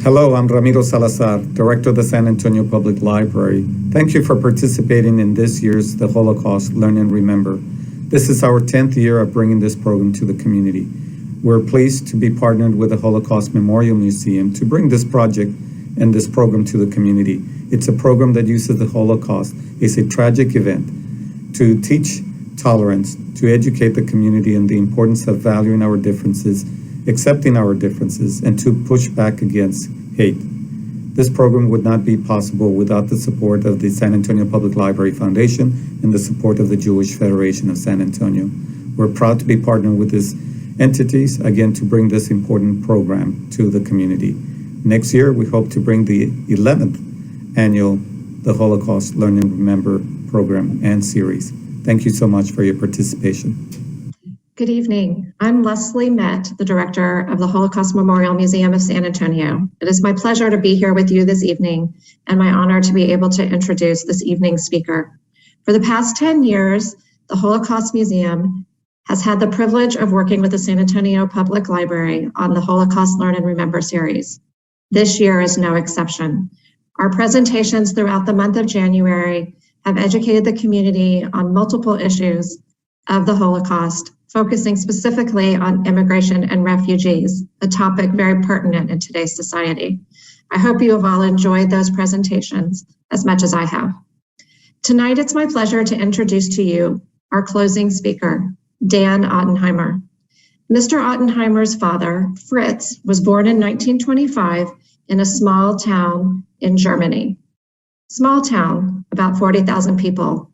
Hello, I'm Ramiro Salazar, Director of the San Antonio Public Library. Thank you for participating in this year's The Holocaust Learn and Remember. This is our 10th year of bringing this program to the community. We're pleased to be partnered with the Holocaust Memorial Museum to bring this project and this program to the community. It's a program that uses the Holocaust as a tragic event to teach tolerance, to educate the community on the importance of valuing our differences, accepting our differences, and to push back against hate. This program would not be possible without the support of the San Antonio Public Library Foundation and the support of the Jewish Federation of San Antonio. We're proud to be partnered with these entities, again, to bring this important program to the community. Next year, we hope to bring the 11th annual The Holocaust Learn and Remember program and series. Thank you so much for your participation. Good evening. I'm Leslie Met, the director of the Holocaust Memorial Museum of San Antonio. It is my pleasure to be here with you this evening and my honor to be able to introduce this evening's speaker. For the past 10 years, the Holocaust Museum has had the privilege of working with the San Antonio Public Library on the Holocaust Learn and Remember series. This year is no exception. Our presentations throughout the month of January have educated the community on multiple issues of the Holocaust, focusing specifically on immigration and refugees, a topic very pertinent in today's society. I hope you have all enjoyed those presentations as much as I have. Tonight, it's my pleasure to introduce to you our closing speaker, Dan Ottenheimer. Mr. Ottenheimer's father, Fritz, was born in 1925 in a small town in Germany. Small town, about 40,000 people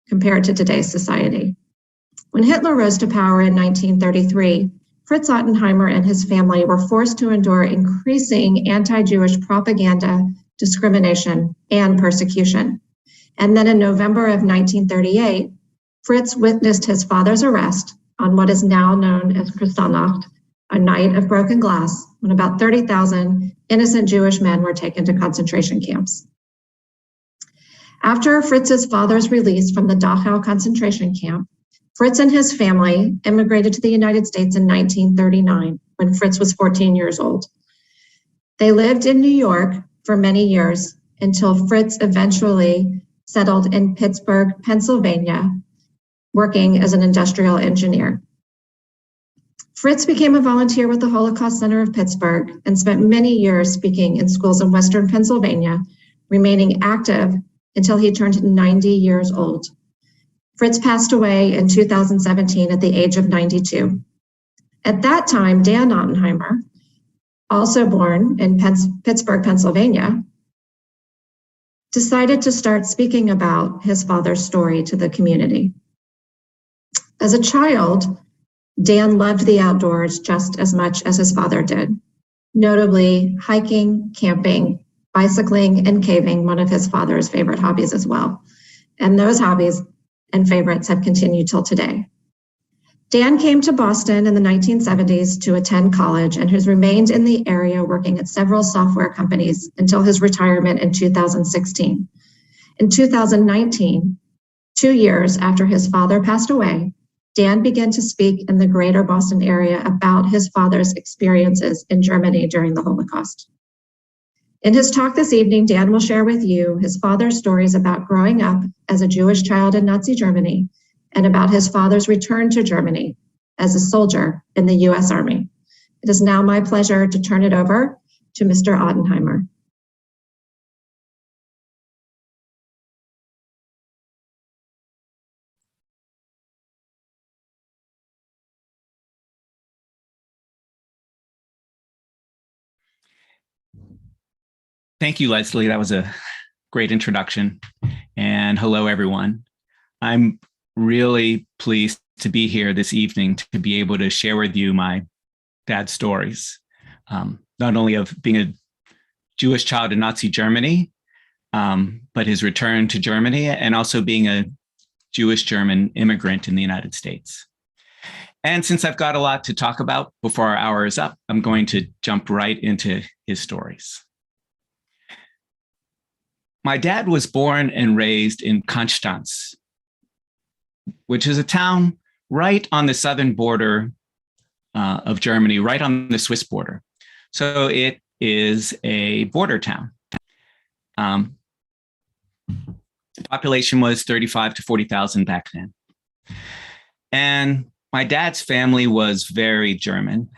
compared to today's society. When Hitler rose to power in 1933, Fritz Ottenheimer and his family were forced to endure increasing anti-Jewish propaganda, discrimination, and persecution. And then in November of 1938, Fritz witnessed his father's arrest on what is now known as Kristallnacht, a night of broken glass, when about 30,000 innocent Jewish men were taken to concentration camps. After Fritz's father's release from the Dachau concentration camp, Fritz and his family immigrated to the United States in 1939, when Fritz was 14 years old. They lived in New York for many years until Fritz eventually settled in Pittsburgh, Pennsylvania, working as an industrial engineer. Fritz became a volunteer with the Holocaust Center of Pittsburgh and spent many years speaking in schools in Western Pennsylvania, remaining active until he turned 90 years old. Fritz passed away in 2017 at the age of 92. At that time, Dan Ottenheimer, also born in Pittsburgh, Pennsylvania, decided to start speaking about his father's story to the community. As a child, Dan loved the outdoors just as much as his father did, notably hiking, camping, bicycling, and caving, one of his father's favorite hobbies as well. And those hobbies and favorites have continued till today. Dan came to Boston in the 1970s to attend college and has remained in the area working at several software companies until his retirement in 2016. In 2019, 2 years after his father passed away, Dan began to speak in the greater Boston area about his father's experiences in Germany during the Holocaust. In his talk this evening, Dan will share with you his father's stories about growing up as a Jewish child in Nazi Germany and about his father's return to Germany as a soldier in the US Army. It is now my pleasure to turn it over to Mr. Ottenheimer. Thank you, Leslie. That was a great introduction. And hello, everyone. I'm really pleased to be here this evening to be able to share with you my dad's stories, not only of being a Jewish child in Nazi Germany, but his return to Germany and also being a Jewish German immigrant in the United States. And since I've got a lot to talk about before our hour is up, I'm going to jump right into his stories. My dad was born and raised in Konstanz, which is a town right on the southern border of Germany, right on the Swiss border. So it is a border town. The population was 35 to 40,000 back then. And my dad's family was very German.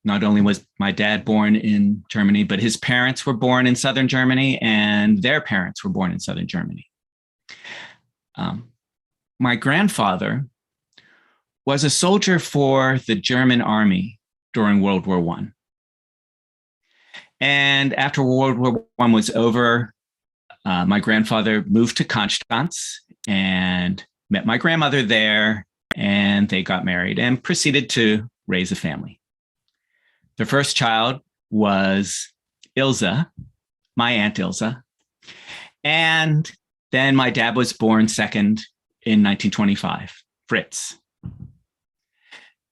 Not only was my dad born in Germany, but his parents were born in southern Germany, and their parents were born in southern Germany. My grandfather was a soldier for the German army during World War I. And after World War I was over, my grandfather moved to Konstanz and met my grandmother there, and they got married and proceeded to raise a family. Their first child was Ilse, my Aunt Ilse. And then my dad was born second in 1925, Fritz.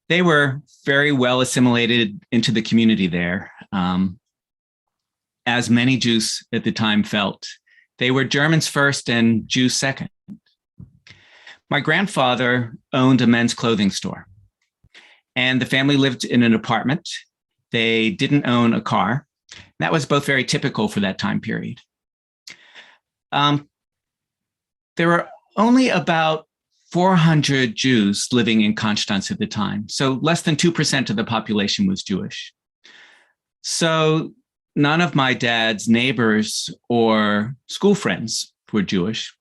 They were very well assimilated into the community there. As many Jews at the time felt, they were Germans first and Jews second. My grandfather owned a men's clothing store, and the family lived in an apartment. They didn't own a car. That was both very typical for that time period. There were only about 400 Jews living in Konstanz at the time, so less than 2% of the population was Jewish. So none of my dad's neighbors or school friends were Jewish,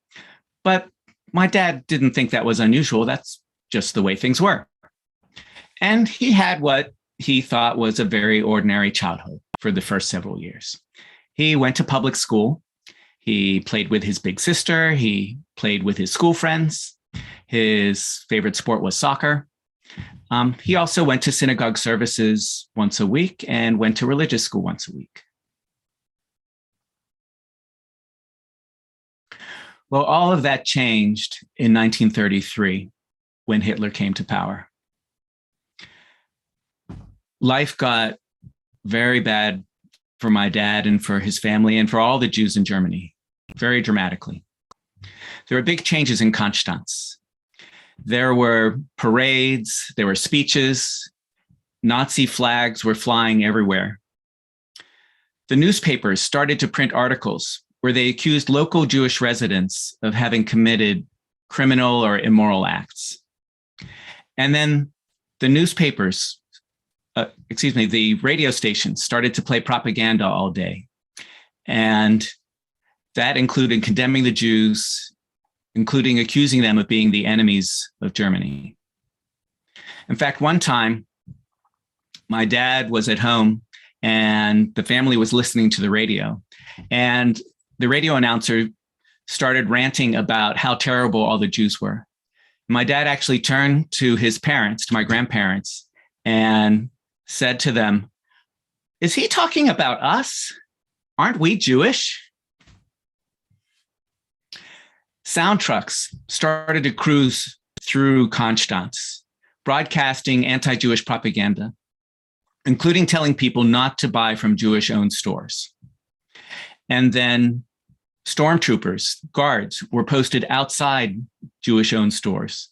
but my dad didn't think that was unusual. That's just the way things were. And he had what he thought was a very ordinary childhood for the first several years. He went to public school. He played with his big sister. He played with his school friends. His favorite sport was soccer. He also went to synagogue services once a week and went to religious school once a week. Well, all of that changed in 1933 when Hitler came to power. Life got very bad for my dad and for his family and for all the Jews in Germany, very dramatically. There were big changes in Konstanz. There were parades, there were speeches, Nazi flags were flying everywhere. The newspapers started to print articles where they accused local Jewish residents of having committed criminal or immoral acts. And then the the radio stations started to play propaganda all day. And that included condemning the Jews, including accusing them of being the enemies of Germany. In fact, one time, my dad was at home and the family was listening to the radio. And the radio announcer started ranting about how terrible all the Jews were. My dad actually turned to his parents, to my grandparents, and said to them, "Is he talking about us? Aren't we Jewish?" Sound trucks started to cruise through Konstanz, broadcasting anti-Jewish propaganda, including telling people not to buy from Jewish-owned stores. And then stormtroopers, guards, were posted outside Jewish-owned stores.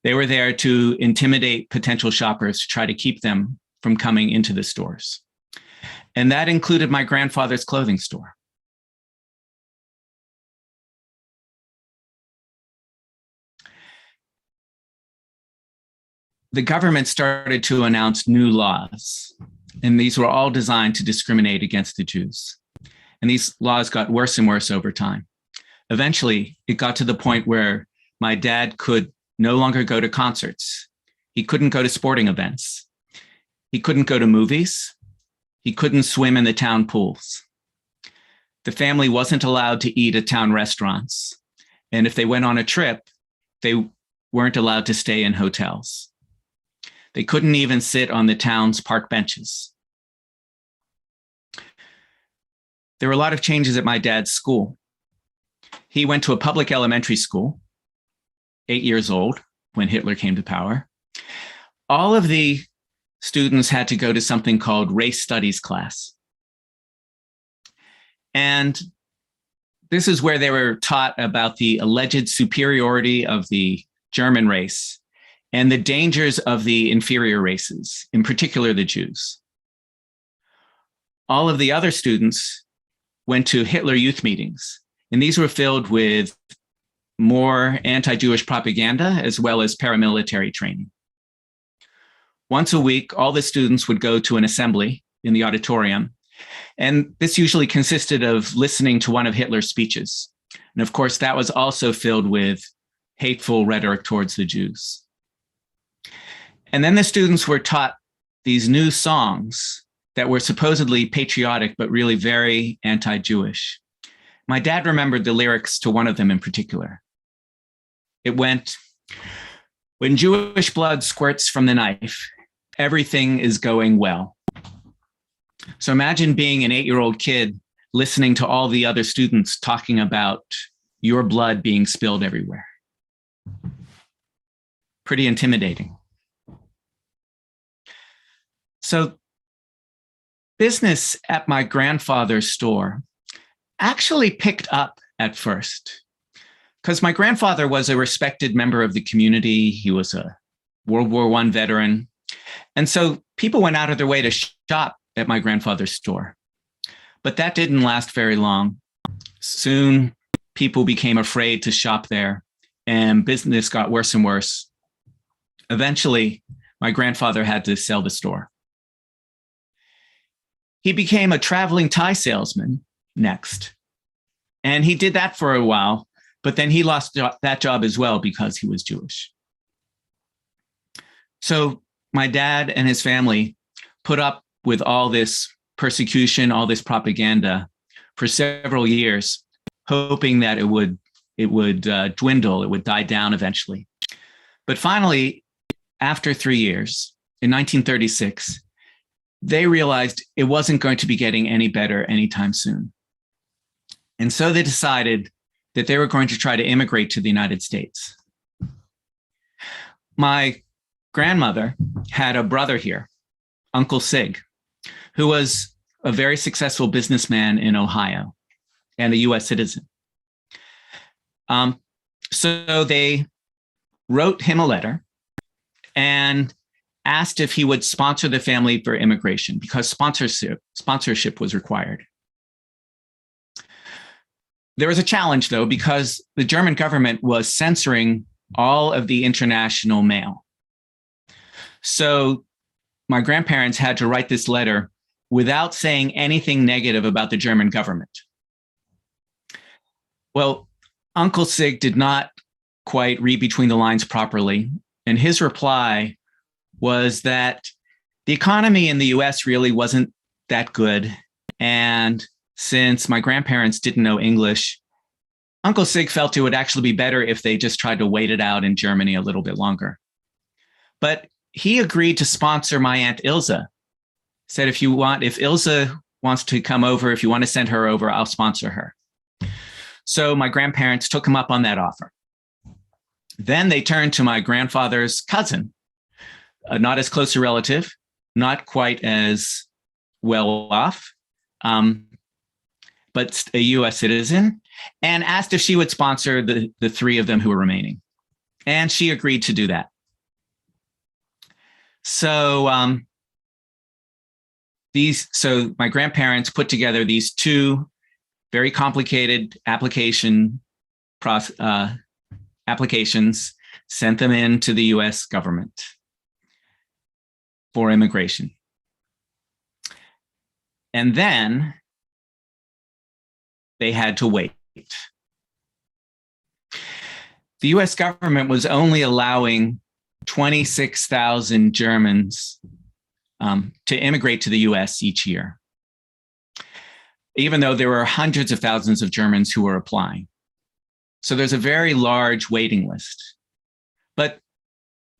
They were there to intimidate potential shoppers to try to keep them from coming into the stores. And that included my grandfather's clothing store. The government started to announce new laws, and these were all designed to discriminate against the Jews. And these laws got worse and worse over time. Eventually, it got to the point where my dad could no longer go to concerts. He couldn't go to sporting events. He couldn't go to movies. He couldn't swim in the town pools. The family wasn't allowed to eat at town restaurants. And if they went on a trip, they weren't allowed to stay in hotels. They couldn't even sit on the town's park benches. There were a lot of changes at my dad's school. He went to a public elementary school, 8 years old, when Hitler came to power. All of the students had to go to something called race studies class. And this is where they were taught about the alleged superiority of the German race and the dangers of the inferior races, in particular the Jews. all of the other students went to Hitler Youth meetings, and these were filled with more anti-Jewish propaganda as well as paramilitary training. Once a week, all the students would go to an assembly in the auditorium, and this usually consisted of listening to one of Hitler's speeches. And of course, that was also filled with hateful rhetoric towards the Jews. And then the students were taught these new songs that were supposedly patriotic, but really very anti-Jewish. My dad remembered the lyrics to one of them in particular. It went, "When Jewish blood squirts from the knife, everything is going well." So imagine being an 8-year-old kid listening to all the other students talking about your blood being spilled everywhere. Pretty intimidating. So business at my grandfather's store actually picked up at first, because my grandfather was a respected member of the community. He was a World War I veteran. And so people went out of their way to shop at my grandfather's store. But that didn't last very long. Soon, people became afraid to shop there, and business got worse and worse. Eventually, my grandfather had to sell the store. He became a traveling tie salesman next. And he did that for a while, but then he lost that job as well because he was Jewish. So my dad and his family put up with all this persecution, all this propaganda for several years, hoping that it would dwindle, it would die down eventually. But finally, after 3 years, in 1936, they realized it wasn't going to be getting any better anytime soon. And so they decided that they were going to try to immigrate to the United States. My grandmother had a brother here, Uncle Sig, who was a very successful businessman in Ohio and a US citizen. So they wrote him a letter and asked if he would sponsor the family for immigration, because sponsorship was required. There was a challenge, though, because the German government was censoring all of the international mail. So my grandparents had to write this letter without saying anything negative about the German government. Well, Uncle Sig did not quite read between the lines properly, and his reply was that the economy in the US really wasn't that good. And since my grandparents didn't know English, Uncle Sig felt it would actually be better if they just tried to wait it out in Germany a little bit longer. But he agreed to sponsor my Aunt Ilse. Said, if Ilse wants to come over, if you want to send her over, I'll sponsor her. So my grandparents took him up on that offer. Then they turned to my grandfather's cousin, not as close a relative, not quite as well off, but a US citizen, and asked if she would sponsor the three of them who were remaining. And she agreed to do that. So my grandparents put together these two very complicated applications, sent them in to the US government for immigration. And then they had to wait. The US government was only allowing 26,000 Germans to immigrate to the US each year, even though there were hundreds of thousands of Germans who were applying. So there's a very large waiting list. But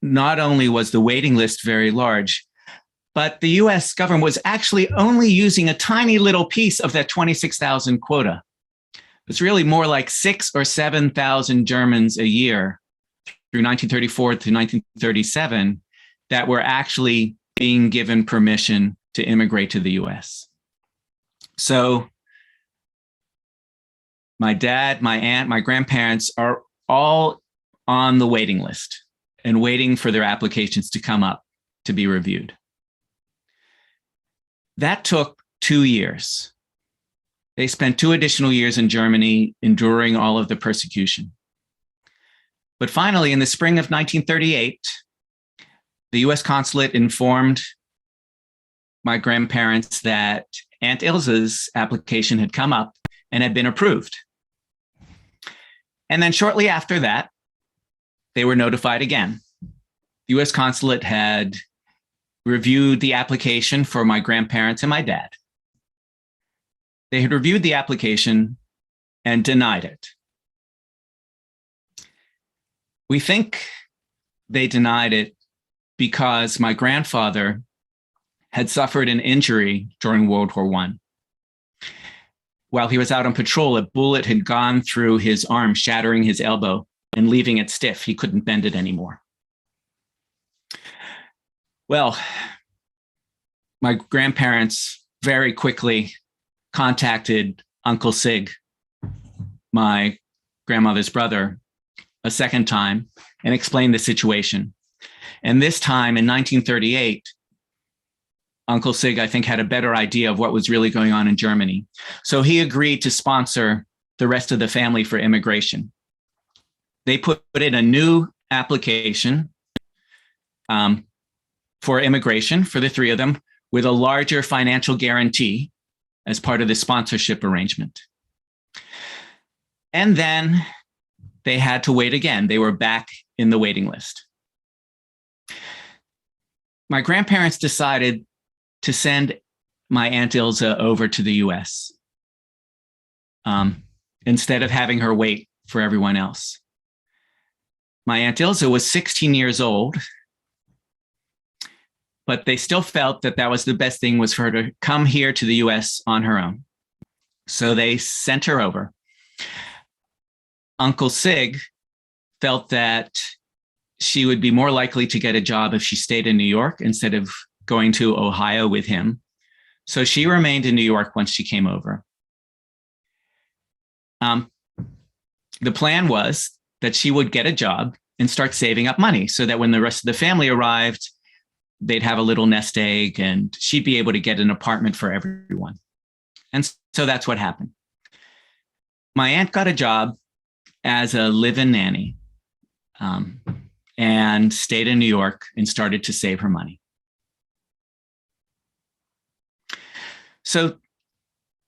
not only was the waiting list very large, but the US government was actually only using a tiny little piece of that 26,000 quota. It's really more like 6,000 or 7,000 Germans a year through 1934 to 1937 that were actually being given permission to immigrate to the US. So my dad, my aunt, my grandparents are all on the waiting list and waiting for their applications to come up to be reviewed. That took 2 years. They spent 2 additional years in Germany, enduring all of the persecution. But finally, in the spring of 1938, the US consulate informed my grandparents that Aunt Ilse's application had come up and had been approved. And then shortly after that, they were notified again. The US consulate had reviewed the application for my grandparents and my dad. They had reviewed the application and denied it. We think they denied it because my grandfather had suffered an injury during World War I. While he was out on patrol, a bullet had gone through his arm, shattering his elbow and leaving it stiff. He couldn't bend it anymore. Well, my grandparents very quickly contacted Uncle Sig, my grandmother's brother, a second time and explained the situation. And this time in 1938, Uncle Sig, I think, had a better idea of what was really going on in Germany. So he agreed to sponsor the rest of the family for immigration. They put in a new application for immigration for the three of them with a larger financial guarantee as part of the sponsorship arrangement. And then they had to wait again. They were back in the waiting list. My grandparents decided to send my Aunt Ilse over to the US instead of having her wait for everyone else. My Aunt Ilse was 16 years old, but they still felt that that was the best thing, was for her to come here to the US on her own. So they sent her over. Uncle Sig felt that she would be more likely to get a job if she stayed in New York instead of going to Ohio with him. So she remained in New York once she came over. The plan was that she would get a job and start saving up money so that when the rest of the family arrived, they'd have a little nest egg and she'd be able to get an apartment for everyone. And so that's what happened. My aunt got a job as a live-in nanny and stayed in New York and started to save her money. So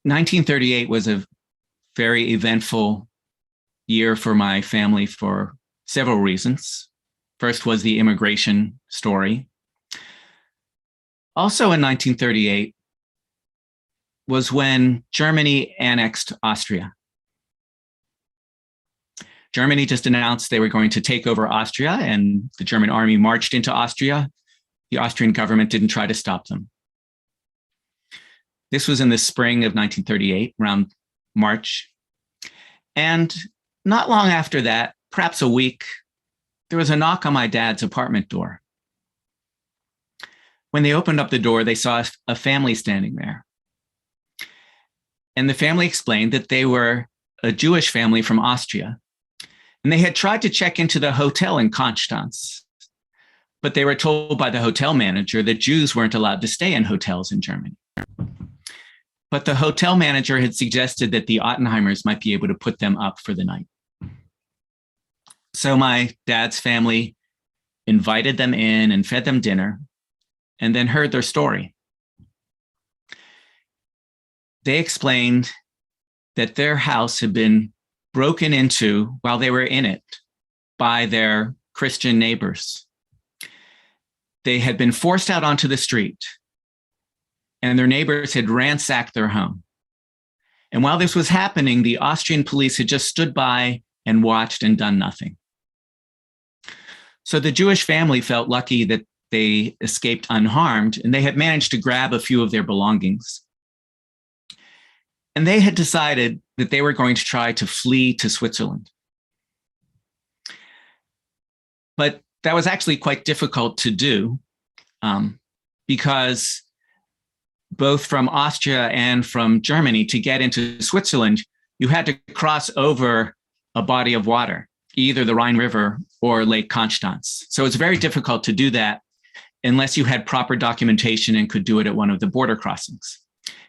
1938 was a very eventful year for my family for several reasons. First was the immigration story. Also in 1938 was when Germany annexed Austria. Germany just announced they were going to take over Austria, and the German army marched into Austria. The Austrian government didn't try to stop them. This was in the spring of 1938, around March. And not long after that, perhaps a week, there was a knock on my dad's apartment door. When they opened up the door, they saw a family standing there. And the family explained that they were a Jewish family from Austria. And they had tried to check into the hotel in Konstanz, but they were told by the hotel manager that Jews weren't allowed to stay in hotels in Germany. But the hotel manager had suggested that the Ottenheimers might be able to put them up for the night. So my dad's family invited them in and fed them dinner, and then heard their story. They explained that their house had been broken into while they were in it by their Christian neighbors. They had been forced out onto the street, and their neighbors had ransacked their home. And while this was happening, the Austrian police had just stood by and watched and done nothing. So the Jewish family felt lucky that they escaped unharmed, and they had managed to grab a few of their belongings. And they had decided that they were going to try to flee to Switzerland. But that was actually quite difficult to do because both from Austria and from Germany, to get into Switzerland, you had to cross over a body of water, either the Rhine River or Lake Constance. So it's very difficult to do that unless you had proper documentation and could do it at one of the border crossings.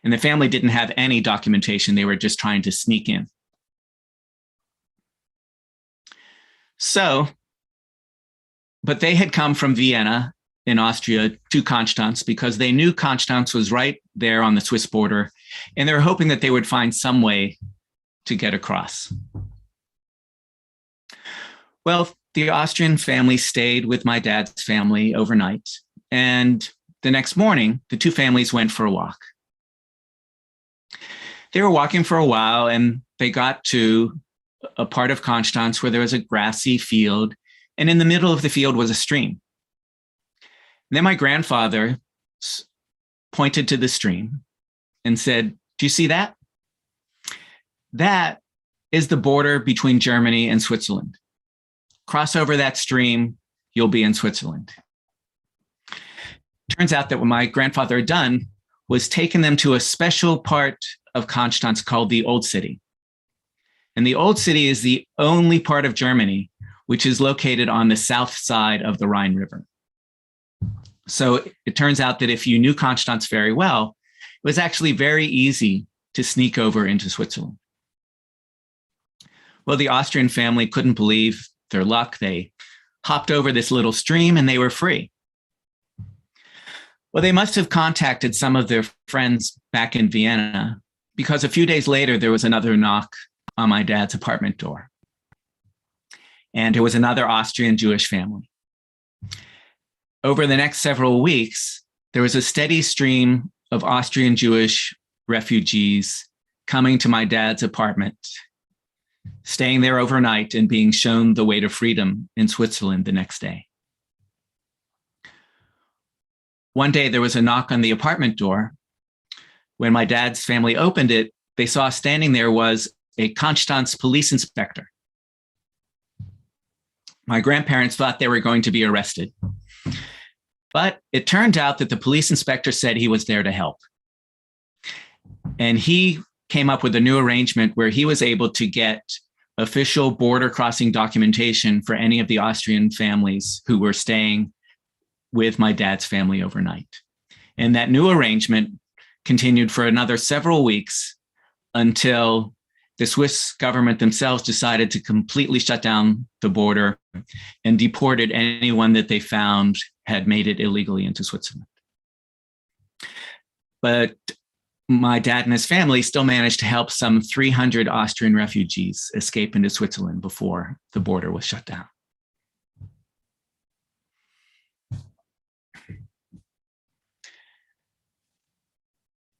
And the family didn't have any documentation. They were just trying to sneak in. So, but they had come from Vienna in Austria to Constance because they knew Constance was right there on the Swiss border, and they were hoping that they would find some way to get across. Well, the Austrian family stayed with my dad's family overnight, and the next morning, the two families went for a walk. They were walking for a while, and they got to a part of Constance where there was a grassy field, and in the middle of the field was a stream. And then my grandfather pointed to the stream and said, "Do you see that? That is the border between Germany and Switzerland. Cross over that stream, you'll be in Switzerland." Turns out that what my grandfather had done was taken them to a special part of Constance called the Old City. And the Old City is the only part of Germany which is located on the south side of the Rhine River. So it turns out that if you knew Constance very well, it was actually very easy to sneak over into Switzerland. Well, the Austrian family couldn't believe their luck. They hopped over this little stream and they were free. Well, they must have contacted some of their friends back in Vienna because a few days later, there was another knock on my dad's apartment door. And it was another Austrian Jewish family. Over the next several weeks, there was a steady stream of Austrian Jewish refugees coming to my dad's apartment, staying there overnight and being shown the way to freedom in Switzerland the next day. One day there was a knock on the apartment door. When my dad's family opened it, they saw standing there was a Constance police inspector. My grandparents thought they were going to be arrested. But it turned out that the police inspector said he was there to help. And he came up with a new arrangement where he was able to get official border crossing documentation for any of the Austrian families who were staying with my dad's family overnight. And that new arrangement continued for another several weeks until the Swiss government themselves decided to completely shut down the border and deported anyone that they found had made it illegally into Switzerland. But my dad and his family still managed to help some 300 Austrian refugees escape into Switzerland before the border was shut down.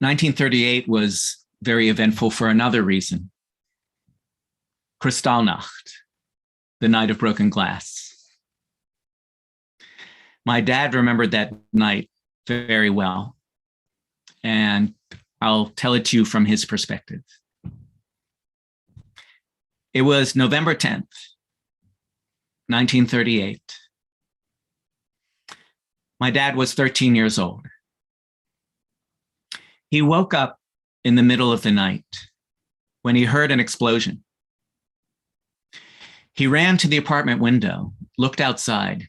(1938) was very eventful for another reason. Kristallnacht, the night of broken glass. My dad remembered that night very well, and I'll tell it to you from his perspective. It was November 10th, 1938. My dad was 13 years old. He woke up in the middle of the night when he heard an explosion. He ran to the apartment window, looked outside,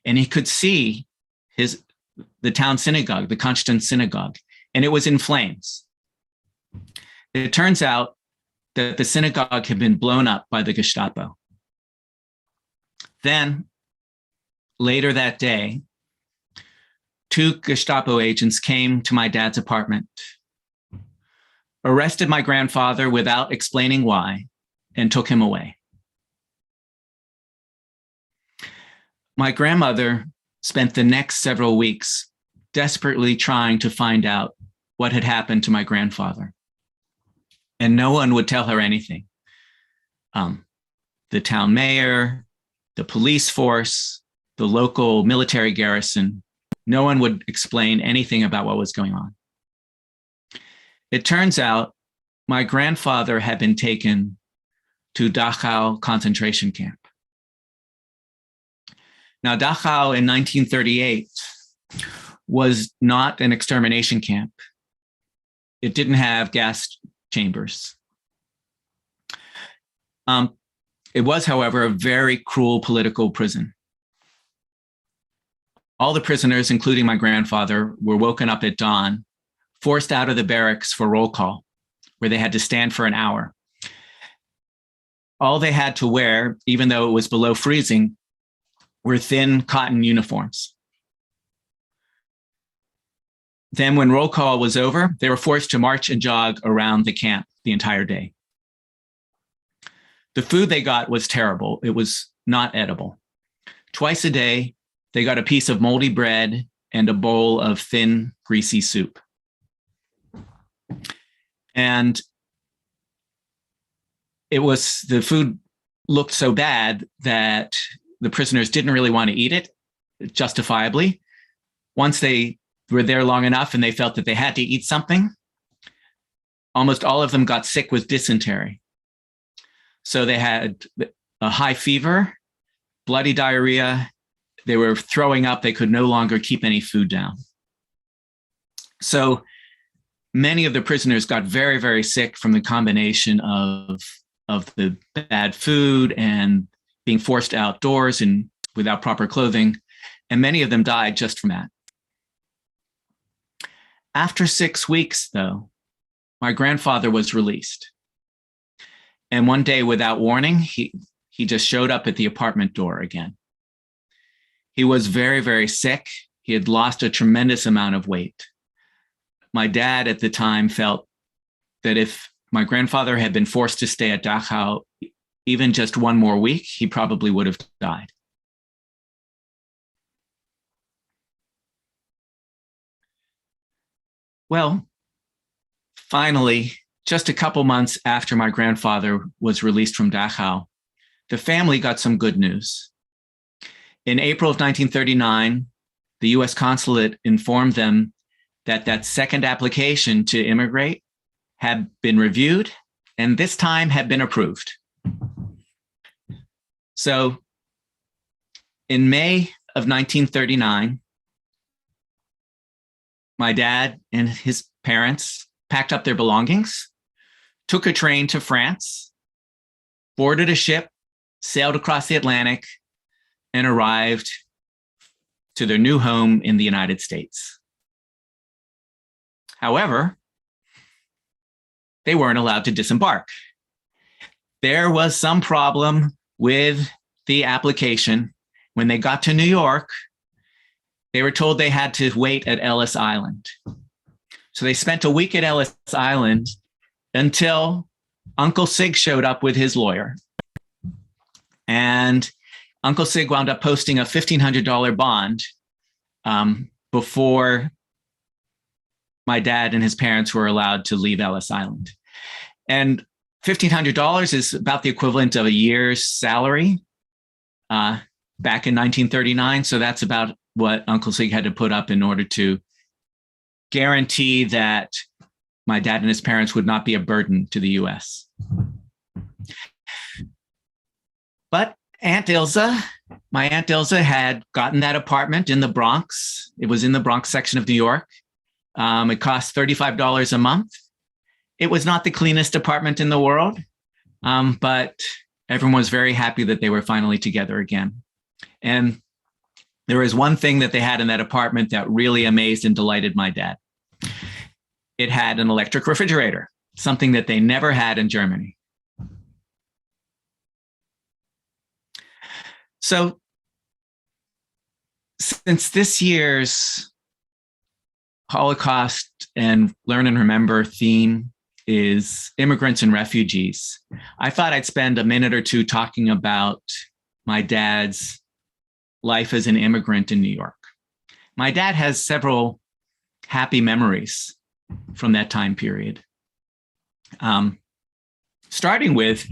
and he could see the town synagogue, the Constance synagogue, and it was in flames. It turns out that the synagogue had been blown up by the Gestapo. Then, later that day, 2 Gestapo agents came to my dad's apartment, arrested my grandfather without explaining why, and took him away. My grandmother spent the next several weeks desperately trying to find out what had happened to my grandfather. And no one would tell her anything. The town mayor, the police force, the local military garrison, no one would explain anything about what was going on. It turns out my grandfather had been taken to Dachau concentration camp. Now, Dachau in 1938 was not an extermination camp. It didn't have gas chambers. It was, however, a very cruel political prison. All the prisoners, including my grandfather, were woken up at dawn forced out of the barracks for roll call, where they had to stand for an hour. All they had to wear, even though it was below freezing, were thin cotton uniforms. Then when roll call was over, they were forced to march and jog around the camp the entire day. The food they got was terrible. It was not edible. Twice a day, they got a piece of moldy bread and a bowl of thin, greasy soup. And the food looked so bad that the prisoners didn't really want to eat it, justifiably. Once they were there long enough and they felt that they had to eat something, almost all of them got sick with dysentery. So they had a high fever, bloody diarrhea. They were throwing up. They could no longer keep any food down. So many of the prisoners got very, very sick from the combination of the bad food and being forced outdoors and without proper clothing. And many of them died just from that. After 6 weeks, though, my grandfather was released. And one day, without warning, he just showed up at the apartment door again. He was very, very sick. He had lost a tremendous amount of weight. My dad at the time felt that if my grandfather had been forced to stay at Dachau even just one more week, he probably would have died. Well, finally, just a couple months after my grandfather was released from Dachau, the family got some good news. In April of 1939, the US consulate informed them that that second application to immigrate had been reviewed and this time had been approved. So in May of 1939, my dad and his parents packed up their belongings, took a train to France, boarded a ship, sailed across the Atlantic, and arrived to their new home in the United States. However, they weren't allowed to disembark. There was some problem with the application. When they got to New York, they were told they had to wait at Ellis Island. So they spent a week at Ellis Island until Uncle Sig showed up with his lawyer. And Uncle Sig wound up posting a $1,500 bond before my dad and his parents were allowed to leave Ellis Island. And $1,500 is about the equivalent of a year's salary back in 1939. So that's about what Uncle Sig had to put up in order to guarantee that my dad and his parents would not be a burden to the US. But my Aunt Ilza had gotten that apartment in the Bronx. It was in the Bronx section of New York. It cost $35 a month. It was not the cleanest apartment in the world, but everyone was very happy that they were finally together again. And there was one thing that they had in that apartment that really amazed and delighted my dad. It had an electric refrigerator, something that they never had in Germany. So since this year's Holocaust and Learn and Remember theme is immigrants and refugees, I thought I'd spend a minute or two talking about my dad's life as an immigrant in New York. My dad has several happy memories from that time period. Starting with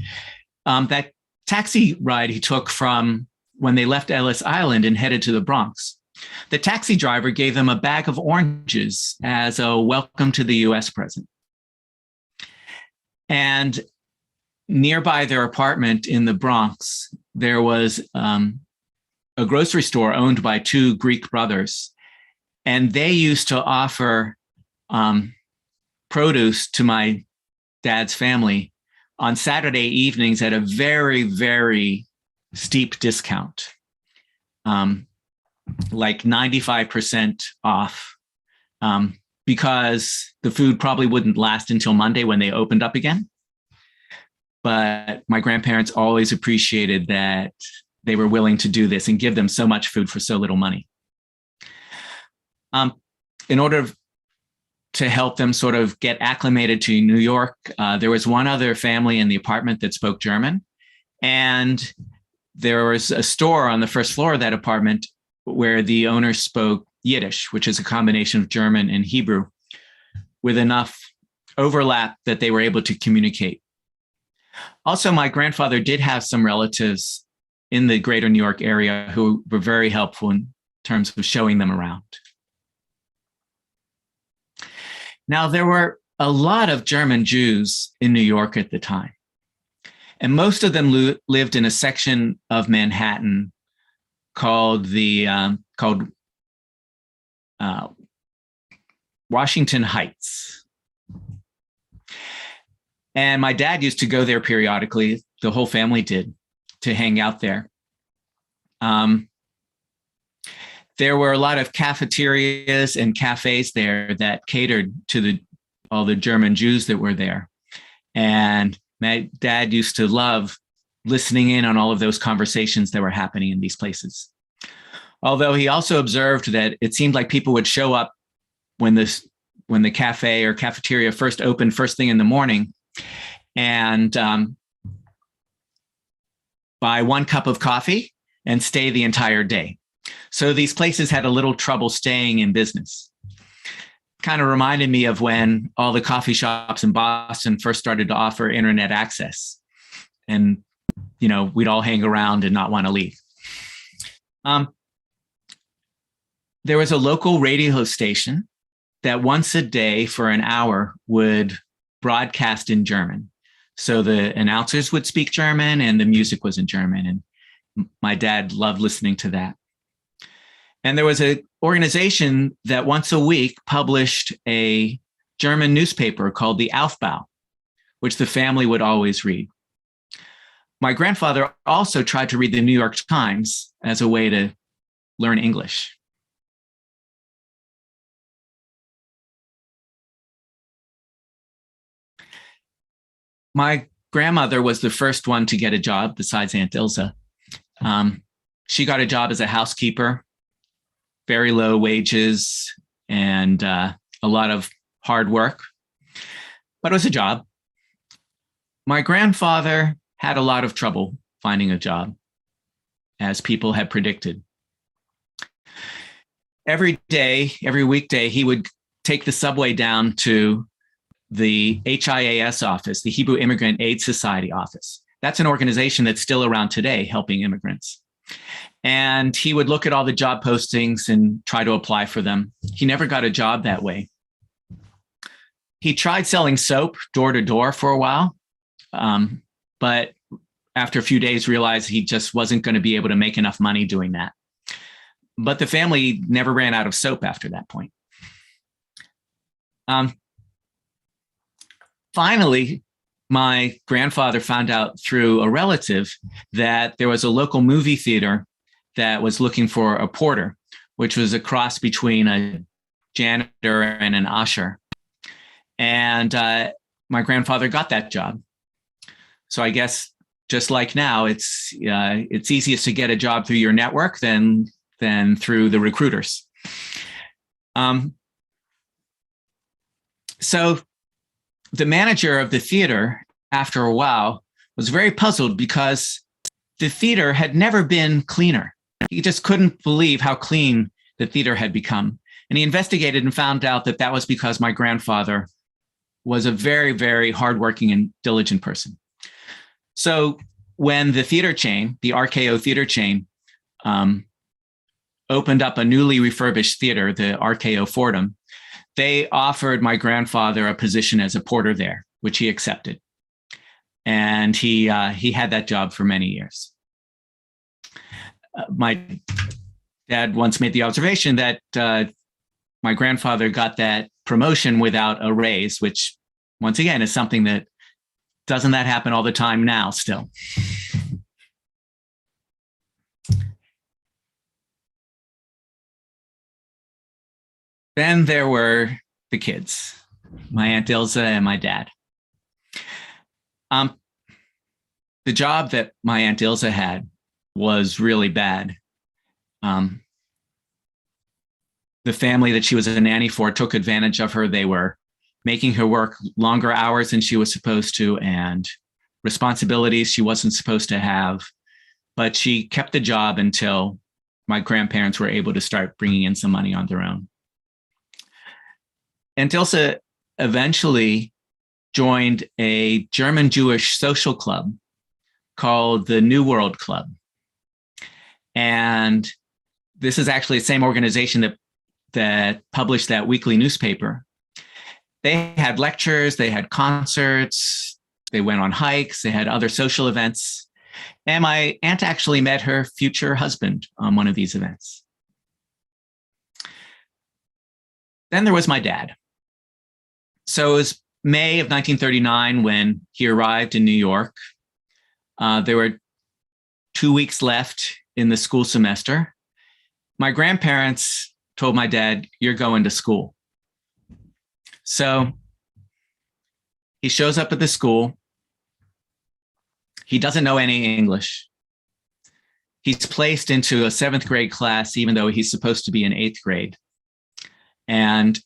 that taxi ride he took from when they left Ellis Island and headed to the Bronx. The taxi driver gave them a bag of oranges as a welcome to the US present. And nearby their apartment in the Bronx, there was a grocery store owned by two Greek brothers. And they used to offer produce to my dad's family on Saturday evenings at a very, very steep discount, like 95% off, because the food probably wouldn't last until Monday when they opened up again. But my grandparents always appreciated that they were willing to do this and give them so much food for so little money. In order to help them sort of get acclimated to New York, there was one other family in the apartment that spoke German. And there was a store on the first floor of that apartment where the owner spoke Yiddish, which is a combination of German and Hebrew, with enough overlap that they were able to communicate. Also, my grandfather did have some relatives in the greater New York area who were very helpful in terms of showing them around. Now, there were a lot of German Jews in New York at the time, and most of them lived in a section of Manhattan called Washington Heights. And my dad used to go there periodically, the whole family did, to hang out there. There were a lot of cafeterias and cafes there that catered to all the German Jews that were there. And my dad used to love listening in on all of those conversations that were happening in these places. Although he also observed that it seemed like people would show up when the cafe or cafeteria first opened first thing in the morning, and buy one cup of coffee and stay the entire day. So these places had a little trouble staying in business. Kind of reminded me of when all the coffee shops in Boston first started to offer internet access. And, we'd all hang around and not want to leave. There was a local radio station that once a day for an hour would broadcast in German. So the announcers would speak German and the music was in German. And my dad loved listening to that. And there was an organization that once a week published a German newspaper called the Aufbau, which the family would always read. My grandfather also tried to read the New York Times as a way to learn English. My grandmother was the first one to get a job besides Aunt Ilsa. She got a job as a housekeeper, very low wages, and a lot of hard work, but it was a job. My grandfather had a lot of trouble finding a job, as people had predicted. Every weekday, he would take the subway down to the HIAS office, the Hebrew Immigrant Aid Society office. That's an organization that's still around today, helping immigrants. And he would look at all the job postings and try to apply for them. He never got a job that way. He tried selling soap door to door for a while, but after a few days realized he just wasn't going to be able to make enough money doing that. But the family never ran out of soap after that point. Finally, my grandfather found out through a relative that there was a local movie theater that was looking for a porter, which was a cross between a janitor and an usher. And my grandfather got that job. So I guess just like now, it's easiest to get a job through your network than through the recruiters. So the manager of the theater, after a while, was very puzzled because the theater had never been cleaner. He just couldn't believe how clean the theater had become. And he investigated and found out that that was because my grandfather was a very, very hardworking and diligent person. So when the theater chain, the RKO theater chain, opened up a newly refurbished theater, the RKO Fordham, they offered my grandfather a position as a porter there, which he accepted. And he had that job for many years. My dad once made the observation that my grandfather got that promotion without a raise, which once again is something that doesn't that happen all the time now still. Then there were the kids, my Aunt Ilza and my dad. The job that my Aunt Ilza had was really bad. The family that she was a nanny for took advantage of her. They were making her work longer hours than she was supposed to and responsibilities she wasn't supposed to have. But she kept the job until my grandparents were able to start bringing in some money on their own. Aunt Ilsa eventually joined a German Jewish social club called the New World Club. And this is actually the same organization that published that weekly newspaper. They had lectures, they had concerts, they went on hikes, they had other social events. And my aunt actually met her future husband on one of these events. Then there was my dad. So it was May of 1939 when he arrived in New York. There were 2 weeks left in the school semester. My grandparents told my dad, "You're going to school." So he shows up at the school. He doesn't know any English. He's placed into a 7th grade class, even though he's supposed to be in 8th grade. And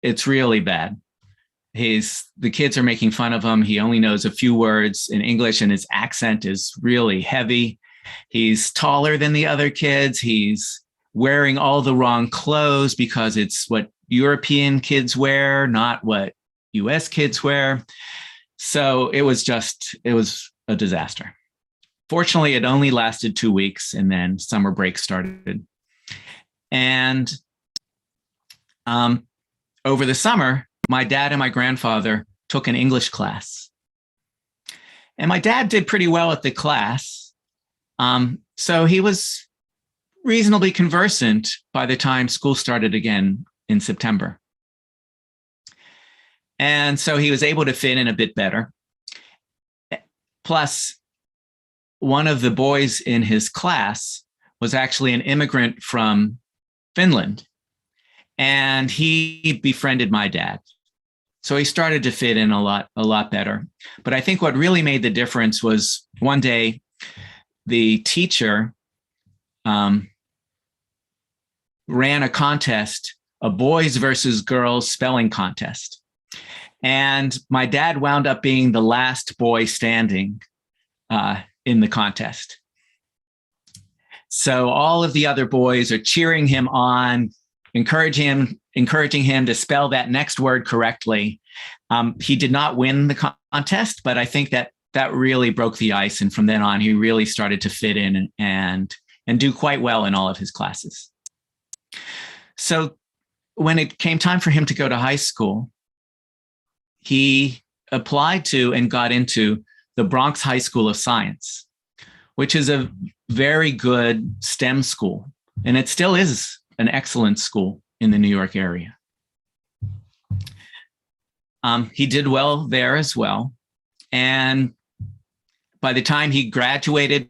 it's really bad. The kids are making fun of him. He only knows a few words in English and his accent is really heavy. He's taller than the other kids. He's wearing all the wrong clothes because it's what European kids wear, not what US kids wear. So it was a disaster. Fortunately, it only lasted 2 weeks and then summer break started. And over the summer, my dad and my grandfather took an English class. And my dad did pretty well at the class. So he was reasonably conversant by the time school started again in September. And so he was able to fit in a bit better. Plus, one of the boys in his class was actually an immigrant from Finland, and he befriended my dad. So he started to fit in a lot better. But I think what really made the difference was one day the teacher ran a contest, a boys versus girls spelling contest. And my dad wound up being the last boy standing in the contest. So all of the other boys are cheering him on, encouraging him to spell that next word correctly. He did not win the contest, but I think that really broke the ice. And from then on, he really started to fit in and do quite well in all of his classes. So when it came time for him to go to high school, he applied to and got into the Bronx High School of Science, which is a very good STEM school. And it still is an excellent school in the New York area. He did well there as well. And by the time he graduated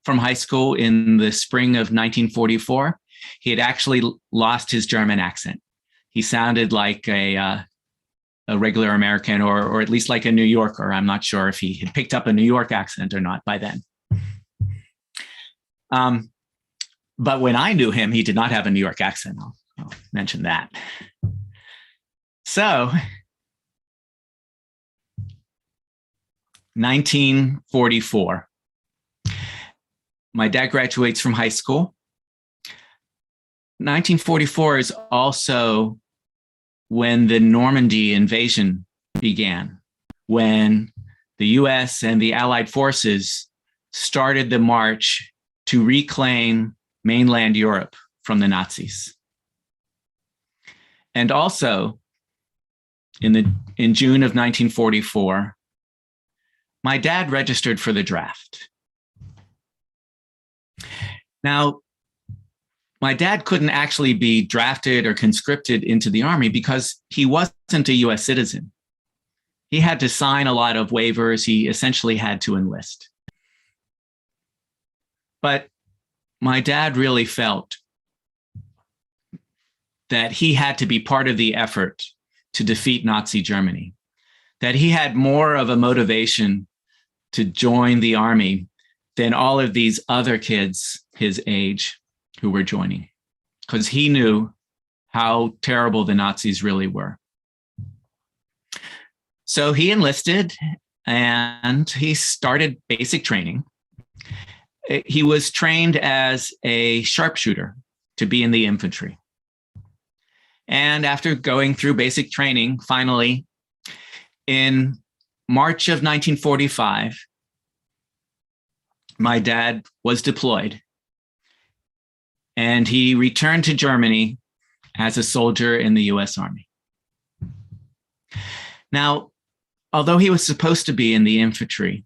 from high school in the spring of 1944, he had actually lost his German accent. He sounded like a regular American or at least like a New Yorker. I'm not sure if he had picked up a New York accent or not by then. But when I knew him, he did not have a New York accent. I'll mention that. So 1944, my dad graduates from high school. 1944 is also when the Normandy invasion began, when the US and the Allied forces started the march to reclaim mainland Europe from the Nazis. And also in June of 1944, my dad registered for the draft. Now, my dad couldn't actually be drafted or conscripted into the army because he wasn't a US citizen. He had to sign a lot of waivers. He essentially had to enlist. But my dad really felt that he had to be part of the effort to defeat Nazi Germany, that he had more of a motivation to join the army than all of these other kids his age who were joining, because he knew how terrible the Nazis really were. So he enlisted and he started basic training. He was trained as a sharpshooter to be in the infantry. And after going through basic training, finally, in March of 1945, my dad was deployed and he returned to Germany as a soldier in the US Army. Now, although he was supposed to be in the infantry,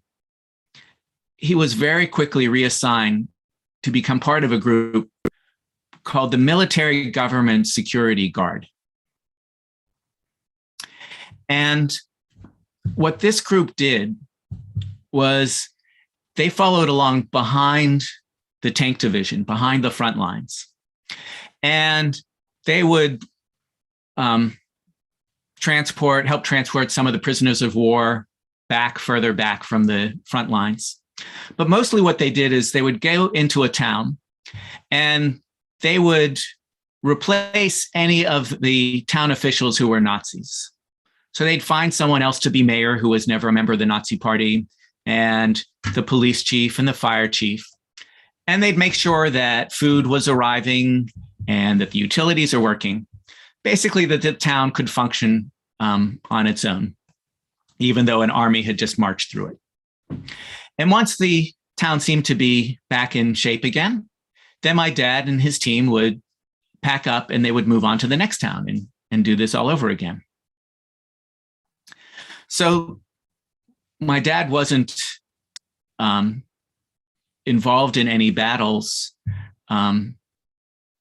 he was very quickly reassigned to become part of a group called the Military Government Security Guard. And what this group did was they followed along behind the tank division, behind the front lines. And they would help transport some of the prisoners of war further back from the front lines. But mostly what they did is they would go into a town and they would replace any of the town officials who were Nazis. So they'd find someone else to be mayor who was never a member of the Nazi party, and the police chief and the fire chief. And they'd make sure that food was arriving and that the utilities are working. Basically, that the town could function on its own, even though an army had just marched through it. And once the town seemed to be back in shape again, then my dad and his team would pack up and they would move on to the next town and do this all over again. So my dad wasn't involved in any battles, and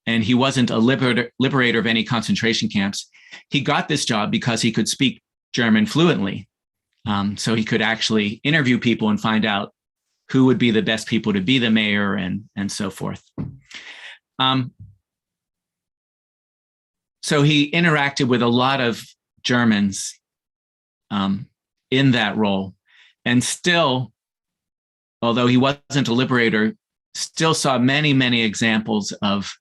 he wasn't a liberator of any concentration camps. He got this job because he could speak German fluently. So he could actually interview people and find out who would be the best people to be the mayor and so forth. So he interacted with a lot of Germans in that role, and still, although he wasn't a liberator, still saw many, many examples of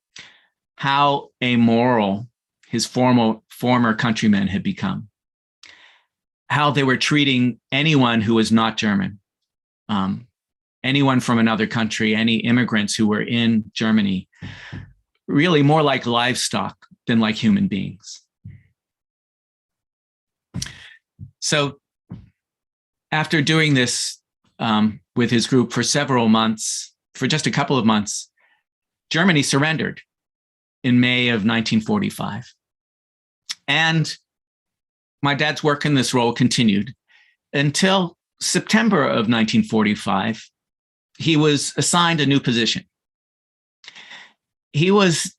how amoral his former countrymen had become, how they were treating anyone who was not German, anyone from another country, any immigrants who were in Germany, really more like livestock than like human beings. So after doing this with his group for several months, for just a couple of months, Germany surrendered in May of 1945. And my dad's work in this role continued until September of 1945. He was assigned a new position. He was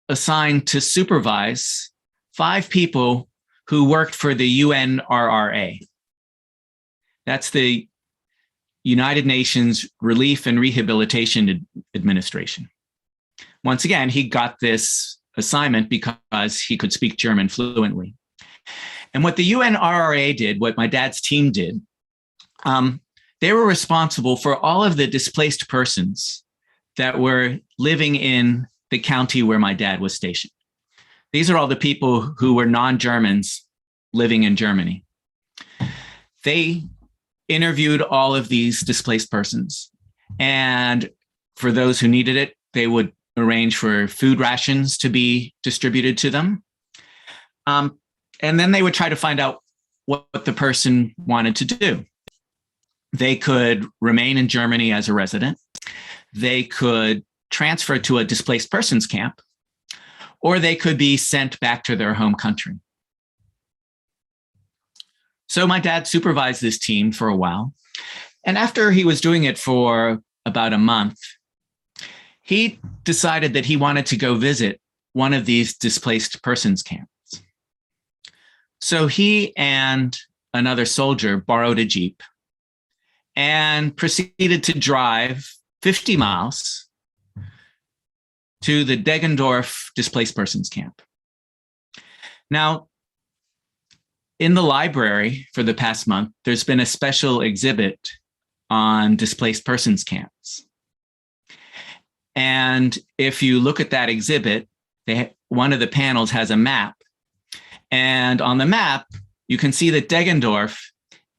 assigned to supervise 5 people who worked for the UNRRA. That's the United Nations Relief and Rehabilitation Administration. Once again, he got this assignment because he could speak German fluently. And what the UNRRA did, what my dad's team did, they were responsible for all of the displaced persons that were living in the county where my dad was stationed. These are all the people who were non-Germans living in Germany. They interviewed all of these displaced persons. And for those who needed it, they would arrange for food rations to be distributed to them. And then they would try to find out what the person wanted to do. They could remain in Germany as a resident. They could transfer to a displaced persons camp, or they could be sent back to their home country. So my dad supervised this team for a while. And after he was doing it for about a month, he decided that he wanted to go visit one of these displaced persons camps. So he and another soldier borrowed a Jeep and proceeded to drive 50 miles to the Deggendorf displaced persons camp. Now, In the library for the past month, there's been a special exhibit on displaced persons camps. And if you look at that exhibit, one of the panels has a map. And on the map, you can see that Deggendorf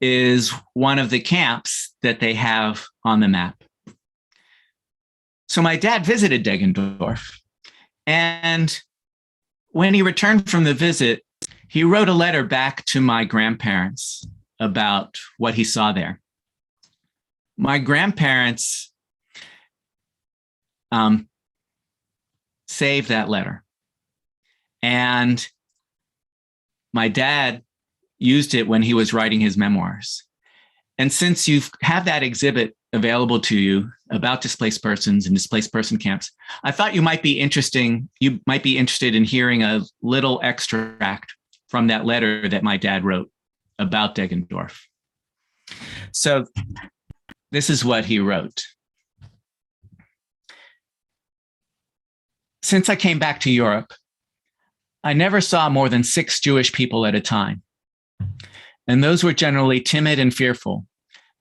is one of the camps that they have on the map. So my dad visited Deggendorf, and when he returned from the visit, he wrote a letter back to my grandparents about what he saw there. My grandparents saved that letter, and my dad used it when he was writing his memoirs. And since you have that exhibit available to you about displaced persons and displaced person camps, I thought you might be interested in hearing a little extract from that letter that my dad wrote about Deggendorf. So this is what he wrote. Since I came back to Europe, I never saw more than 6 Jewish people at a time. And those were generally timid and fearful,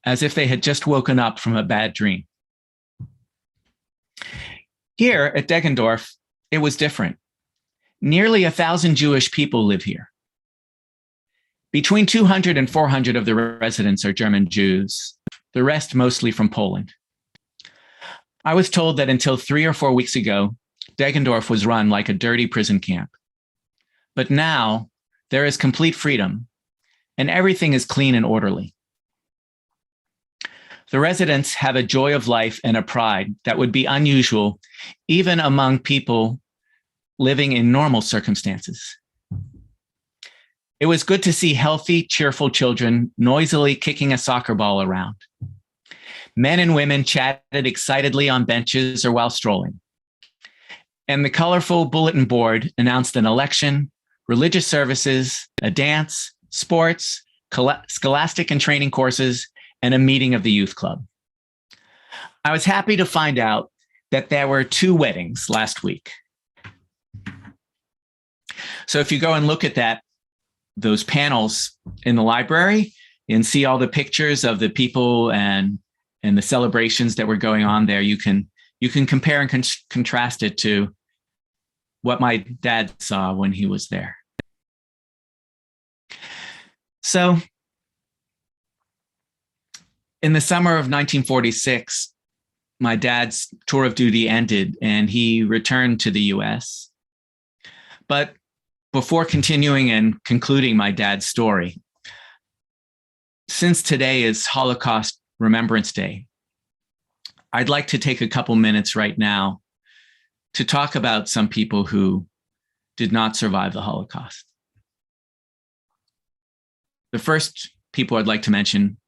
as if they had just woken up from a bad dream. Here at Deggendorf, it was different. Nearly 1,000 Jewish people live here. Between 200 and 400 of the residents are German Jews, the rest mostly from Poland. I was told that until 3 or 4 weeks ago, Deggendorf was run like a dirty prison camp. But now there is complete freedom, and everything is clean and orderly. The residents have a joy of life and a pride that would be unusual even among people living in normal circumstances. It was good to see healthy, cheerful children noisily kicking a soccer ball around. Men and women chatted excitedly on benches or while strolling. And the colorful bulletin board announced an election, religious services, a dance, sports, scholastic and training courses, and a meeting of the youth club. I was happy to find out that there were 2 weddings last week. So if you go and look at those panels in the library and see all the pictures of the people and the celebrations that were going on there, you can compare and contrast it to what my dad saw when he was there. So in the summer of 1946, my dad's tour of duty ended and he returned to the US. But before continuing and concluding my dad's story, since today is Holocaust Remembrance Day, I'd like to take a couple minutes right now to talk about some people who did not survive the Holocaust. The first people I'd like to mention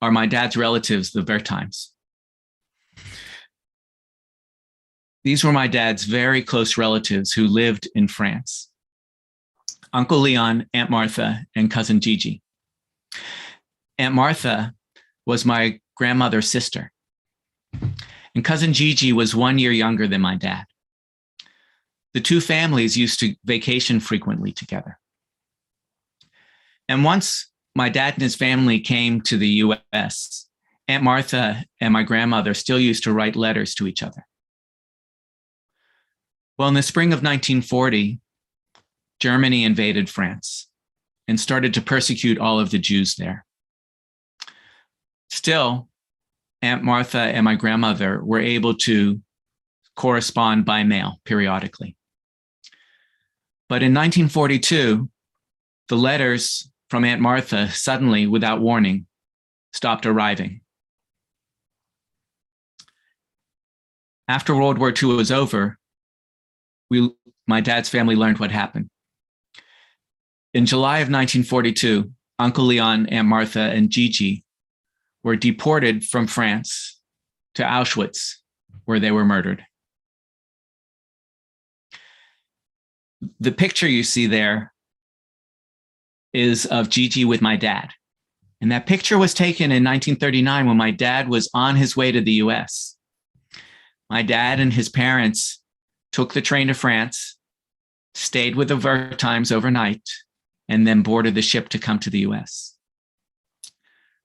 are my dad's relatives, the Wertheims. These were my dad's very close relatives who lived in France. Uncle Leon, Aunt Martha, and cousin Gigi. Aunt Martha was my grandmother's sister, and cousin Gigi was 1 year younger than my dad. The 2 families used to vacation frequently together. And once my dad and his family came to the US, Aunt Martha and my grandmother still used to write letters to each other. Well, in the spring of 1940, Germany invaded France and started to persecute all of the Jews there. Still, Aunt Martha and my grandmother were able to correspond by mail periodically. But in 1942, the letters from Aunt Martha suddenly, without warning, stopped arriving. After World War II was over, my dad's family learned what happened. In July of 1942, Uncle Leon, Aunt Martha, and Gigi were deported from France to Auschwitz, where they were murdered. The picture you see there is of Gigi with my dad. And that picture was taken in 1939 when my dad was on his way to the US. My dad and his parents took the train to France, stayed with the Wertheims overnight, and then boarded the ship to come to the US.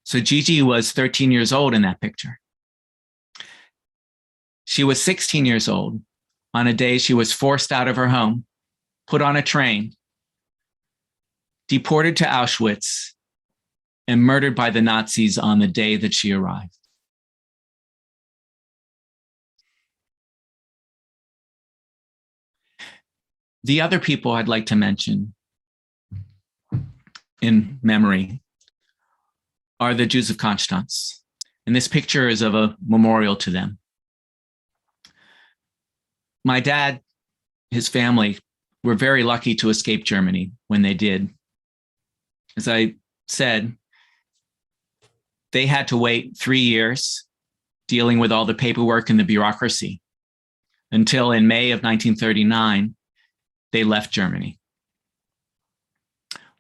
So Gigi was 13 years old in that picture. She was 16 years old on a day she was forced out of her home, put on a train, deported to Auschwitz, and murdered by the Nazis on the day that she arrived. The other people I'd like to mention in memory are the Jews of Konstanz. And this picture is of a memorial to them. My dad, his family, were very lucky to escape Germany when they did. As I said, they had to wait 3 years dealing with all the paperwork and the bureaucracy until in May of 1939, they left Germany.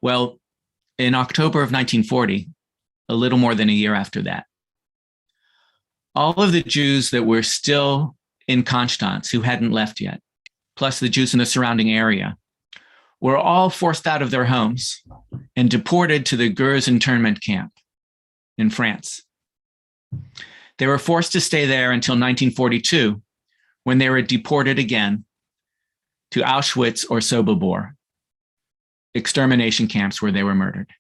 Well, in October of 1940, a little more than a year after that, all of the Jews that were still in Konstanz, who hadn't left yet, plus the Jews in the surrounding area, were all forced out of their homes and deported to the Gurs internment camp in France. They were forced to stay there until 1942, when they were deported again to Auschwitz or Sobibor, extermination camps where they were murdered.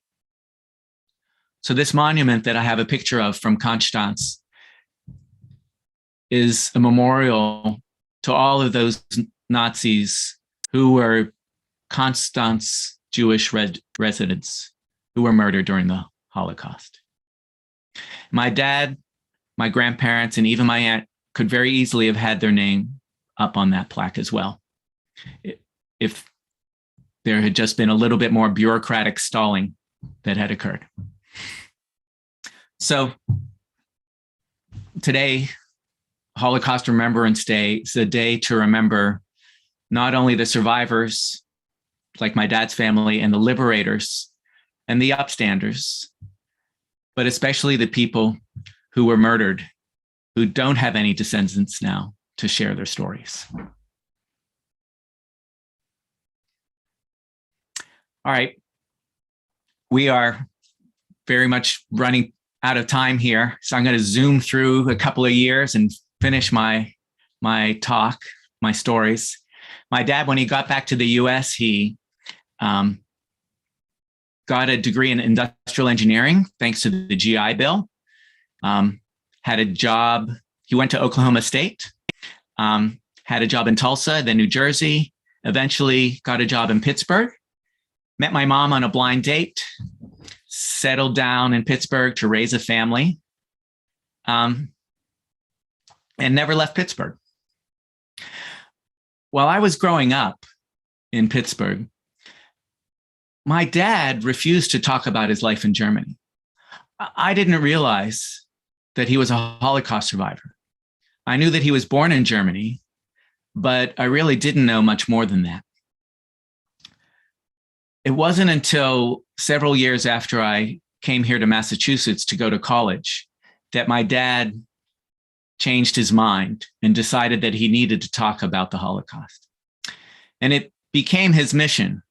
So this monument that I have a picture of from Konstanz is a memorial to all of those Nazis who were Konstanz Jewish residents who were murdered during the Holocaust. My dad, my grandparents, and even my aunt could very easily have had their name up on that plaque as well, if there had just been a little bit more bureaucratic stalling that had occurred. So today, Holocaust Remembrance Day is a day to remember not only the survivors, like my dad's family, and the liberators and the upstanders, but especially the people who were murdered, who don't have any descendants now to share their stories. All right, we are very much running out of time here, so I'm going to zoom through a couple of years and finish my talk, my stories. My dad, when he got back to the US, he got a degree in industrial engineering, thanks to the GI Bill. Had a job, he went to Oklahoma State, had a job in Tulsa, then New Jersey, eventually got a job in Pittsburgh, met my mom on a blind date, settled down in Pittsburgh to raise a family, and never left Pittsburgh. While I was growing up in Pittsburgh, my dad refused to talk about his life in Germany. I didn't realize that he was a Holocaust survivor. I knew that he was born in Germany, but I really didn't know much more than that. It wasn't until several years after I came here to Massachusetts to go to college that my dad changed his mind and decided that he needed to talk about the Holocaust. And it became his mission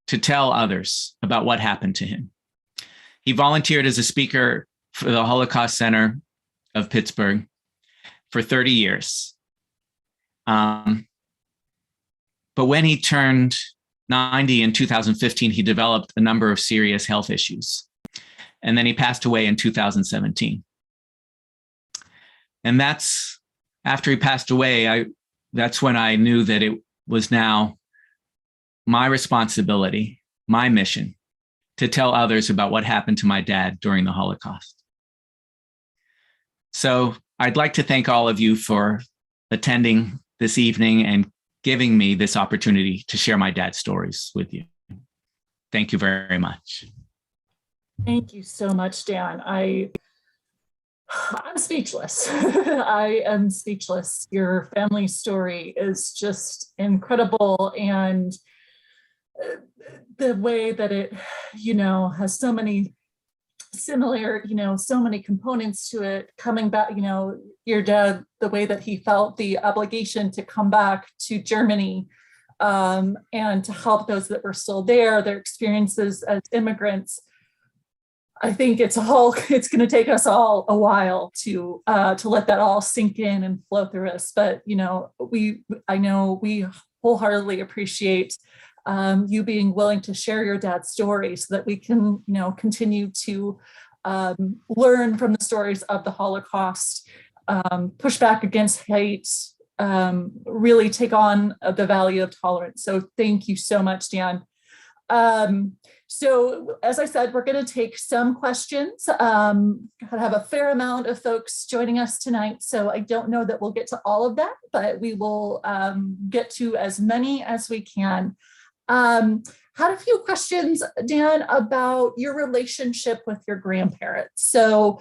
to tell others about what happened to him. He volunteered as a speaker for the Holocaust Center of Pittsburgh for 30 years. But when he turned 90 in 2015, he developed a number of serious health issues. And then he passed away in 2017. And that's after he passed away, that's when I knew that it was now my responsibility, my mission, to tell others about what happened to my dad during the Holocaust. So I'd like to thank all of you for attending this evening and giving me this opportunity to share my dad's stories with you. Thank you very much. Thank you so much, Dan. I'm speechless. I am speechless. Your family story is just incredible. And the way that it, has so many similar, so many components to it, coming back, your dad, the way that he felt the obligation to come back to Germany and to help those that were still there, their experiences as immigrants. I think it's going to take us all a while to let that all sink in and flow through us. But, I know we wholeheartedly appreciate you being willing to share your dad's story so that we can, continue to learn from the stories of the Holocaust, push back against hate, really take on the value of tolerance. So thank you so much, Dan. So as I said, we're going to take some questions. I have a fair amount of folks joining us tonight, so I don't know that we'll get to all of that, but we will get to as many as we can. Had a few questions, Dan, about your relationship with your grandparents. So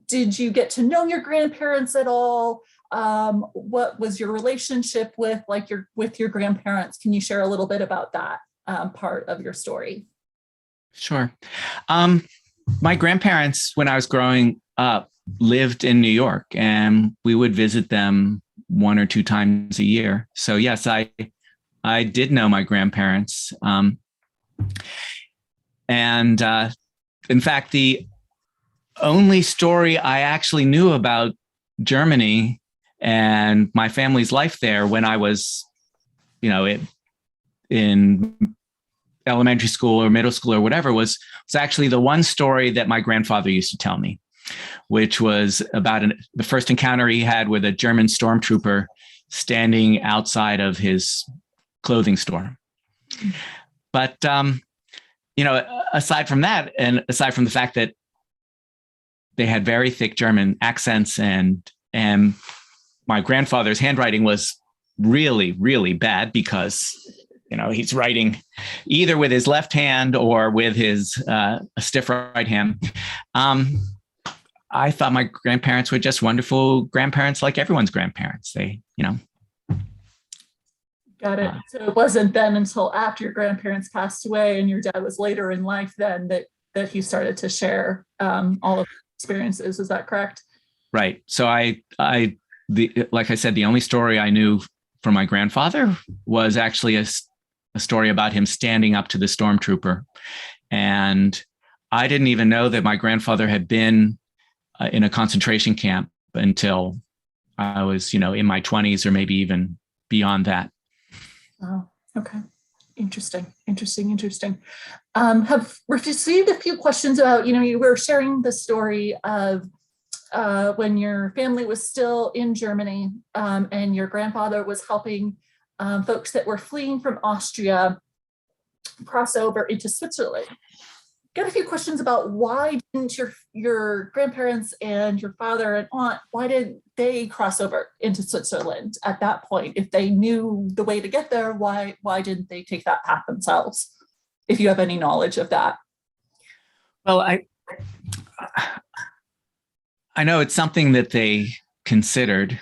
did you get to know your grandparents at all? What was your relationship with your grandparents? Can you share a little bit about that part of your story? Sure. My grandparents, when I was growing up, lived in New York, and we would visit them 1 or 2 times a year. So yes, I did know my grandparents. And in fact, the only story I actually knew about Germany and my family's life there when I was, in elementary school or middle school or whatever was actually the one story that my grandfather used to tell me, which was about the first encounter he had with a German stormtrooper standing outside of his clothing store. But, aside from that, and aside from the fact that they had very thick German accents and my grandfather's handwriting was really, really bad because, he's writing either with his left hand or with his a stiff right hand. I thought my grandparents were just wonderful grandparents, like everyone's grandparents. They, Got it. So it wasn't then until after your grandparents passed away and your dad was later in life then that he started to share all of the experiences. Is that correct? Right. So like I said, the only story I knew from my grandfather was actually a story about him standing up to the stormtrooper. And I didn't even know that my grandfather had been in a concentration camp until I was, in my 20s or maybe even beyond that. Oh, okay. Interesting. Have received a few questions about, you were sharing the story of when your family was still in Germany and your grandfather was helping folks that were fleeing from Austria cross over into Switzerland. Got a few questions about why didn't your grandparents and your father and aunt, why did they cross over into Switzerland at that point? If they knew the way to get there, why didn't they take that path themselves? If you have any knowledge of that. Well, I know it's something that they considered.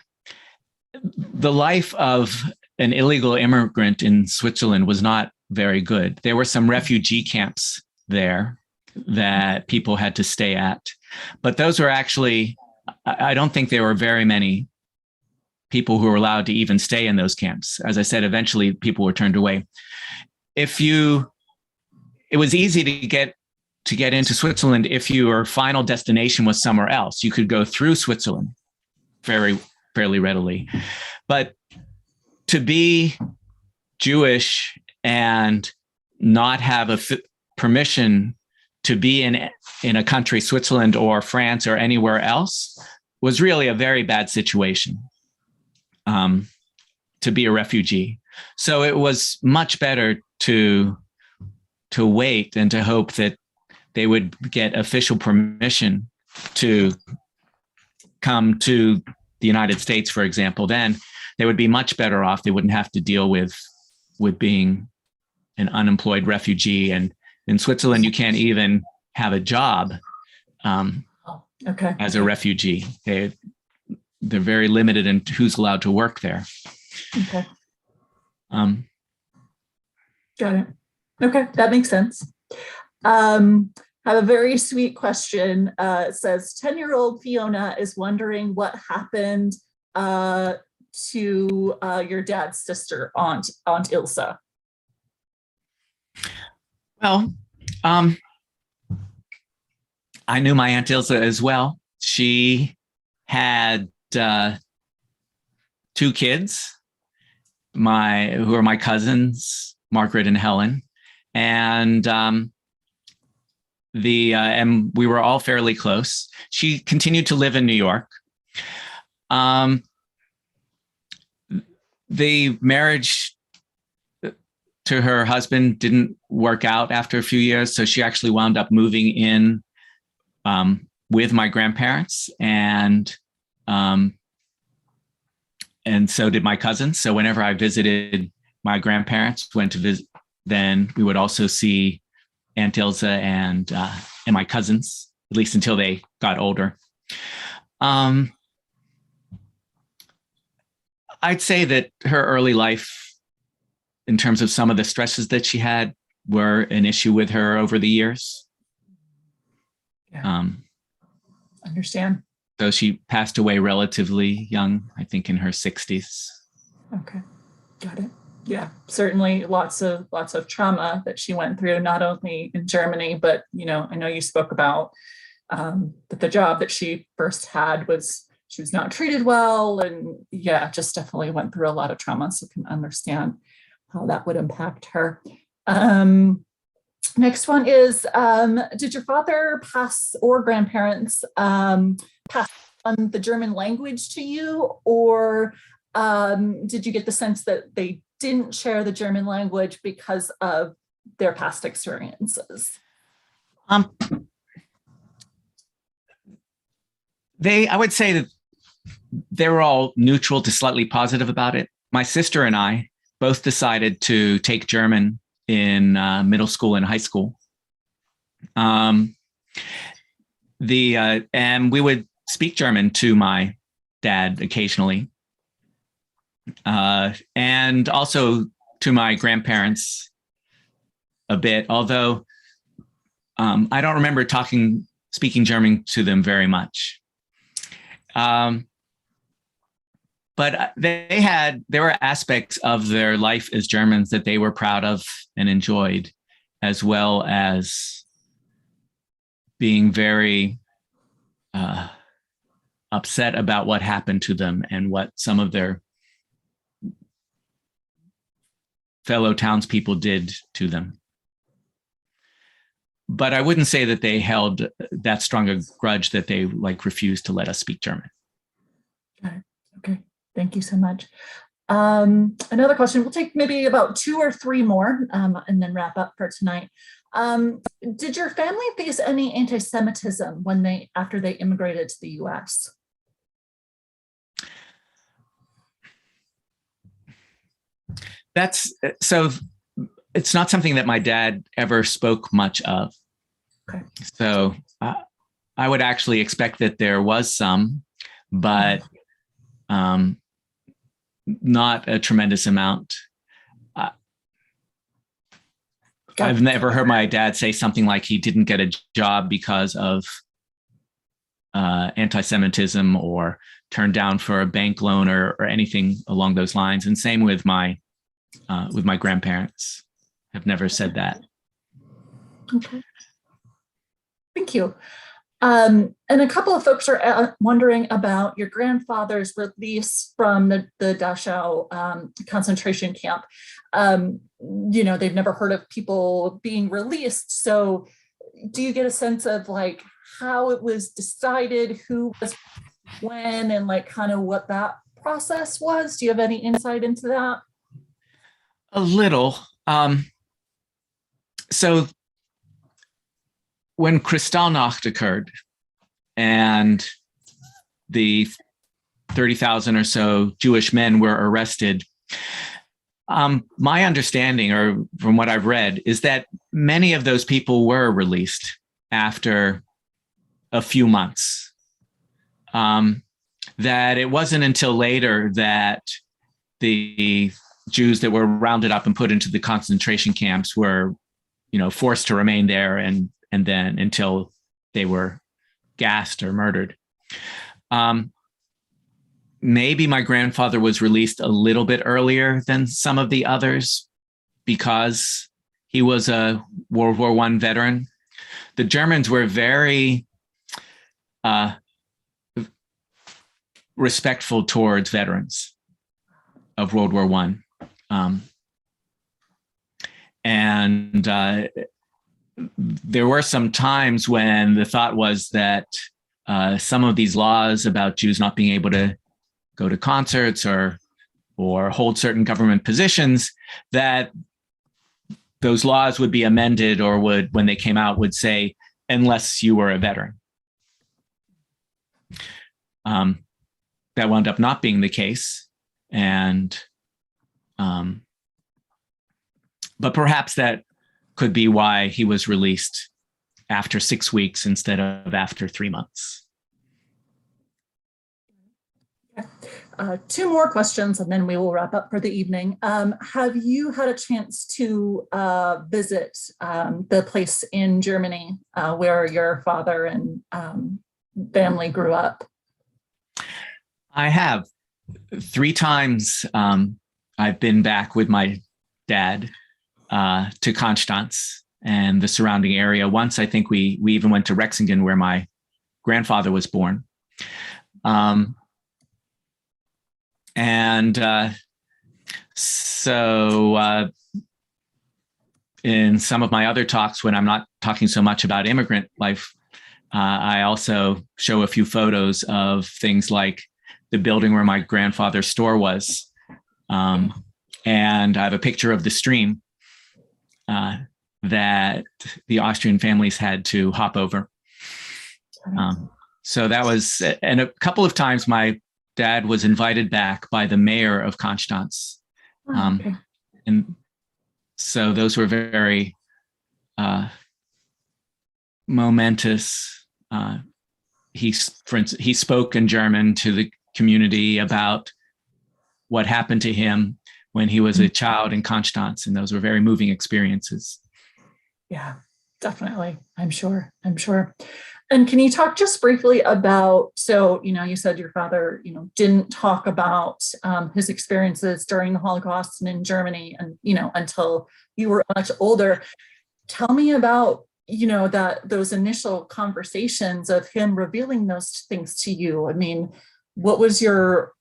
The life of an illegal immigrant in Switzerland was not very good. There were some refugee camps there that people had to stay at, but those were actually, I don't think there were very many people who were allowed to even stay in those camps. As I said, eventually people were turned away. It was easy to get into Switzerland if your final destination was somewhere else. You could go through Switzerland fairly readily. But to be Jewish and not have permission to be in a country, Switzerland or France or anywhere else, was really a very bad situation to be a refugee. So it was much better to wait and to hope that they would get official permission to come to the United States, for example. Then they would be much better off. They wouldn't have to deal with being an unemployed refugee. And in Switzerland, you can't even have a job as a refugee. They're very limited in who's allowed to work there. Okay. Got it. Okay, that makes sense. I have a very sweet question. It says, 10-year-old Fiona is wondering what happened to your dad's sister, Aunt Ilsa? Well, I knew my Aunt Ilsa as well. She had 2 kids, who are my cousins, Margaret and Helen, and and we were all fairly close. She continued to live in New York. The marriage to her husband didn't work out after a few years, so she actually wound up moving in with my grandparents, and so did my cousins. So whenever I visited my grandparents, went to visit, then we would also see Aunt Ilsa and my cousins, at least until they got older. I'd say that her early life, in terms of some of the stresses that she had, were an issue with her over the years. Yeah. Understand. So she passed away relatively young, I think in her 60s. Okay, got it. Yeah, certainly lots of trauma that she went through, not only in Germany, but I know you spoke about that the job that she first had she was not treated well, and yeah, just definitely went through a lot of trauma. So can understand how that would impact her. Next one is, did your father or grandparents pass on the German language to you, or did you get the sense that they didn't share the German language because of their past experiences? I would say that they were all neutral to slightly positive about it. My sister and I both decided to take German in middle school and high school. And we would speak German to my dad occasionally. And also to my grandparents a bit, although I don't remember speaking German to them very much. But there were aspects of their life as Germans that they were proud of and enjoyed, as well as being very upset about what happened to them and what some of their fellow townspeople did to them. But I wouldn't say that they held that strong a grudge that they refused to let us speak German. Okay. Thank you so much. Another question, we'll take maybe about 2 or 3 more and then wrap up for tonight. Did your family face any anti-Semitism after they immigrated to the US? So it's not something that my dad ever spoke much of. Okay. So I would actually expect that there was some, but not a tremendous amount. I've never heard my dad say something like he didn't get a job because of anti-Semitism or turned down for a bank loan or anything along those lines. And same with my grandparents. I've never said that. Okay. Thank you. And a couple of folks are wondering about your grandfather's release from the Dachau concentration camp. They've never heard of people being released. So do you get a sense of how it was decided, who was when, and kind of what that process was? Do you have any insight into that? A little. So when Kristallnacht occurred and the 30,000 or so Jewish men were arrested, my understanding, or from what I've read, is that many of those people were released after a few months. That it wasn't until later that the Jews that were rounded up and put into the concentration camps were, forced to remain there and then until they were gassed or murdered. maybe my grandfather was released a little bit earlier than some of the others because he was a World War I veteran. The Germans were very respectful towards veterans of World War I. And there were some times when the thought was that some of these laws about Jews not being able to go to concerts or hold certain government positions, that those laws would be amended or would, when they came out, would say, unless you were a veteran. That wound up not being the case. And, but perhaps that could be why he was released after 6 weeks instead of after 3 months. Two more questions and then we will wrap up for the evening. Have you had a chance to visit the place in Germany where your father and family grew up? I have. 3 times I've been back with my dad to Konstanz and the surrounding area. Once I think we even went to Rexingen where my grandfather was born. So in some of my other talks, when I'm not talking so much about immigrant life, I also show a few photos of things like the building where my grandfather's store was. And I have a picture of the stream that the Austrian families had to hop over. So that was, and a couple of times my dad was invited back by the mayor of Konstanz. Okay. And so those were very momentous. For instance, he spoke in German to the community about what happened to him when he was a child in Konstanz, and those were very moving experiences. Yeah, definitely. I'm sure. And can you talk just briefly about, so, you said your father, didn't talk about his experiences during the Holocaust and in Germany and, until you were much older. Tell me about, those initial conversations of him revealing those things to you. I mean, what was your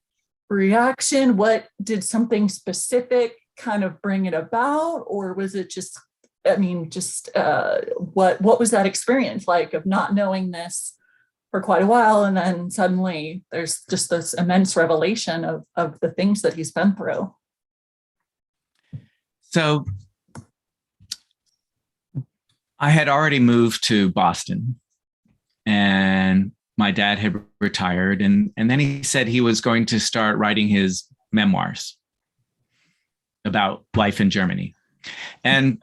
reaction? What did something specific kind of bring it about? Or was it just, what was that experience like of not knowing this for quite a while, and then suddenly there's just this immense revelation of the things that he's been through? So I had already moved to Boston, and my dad had retired, and then he said he was going to start writing his memoirs about life in Germany. And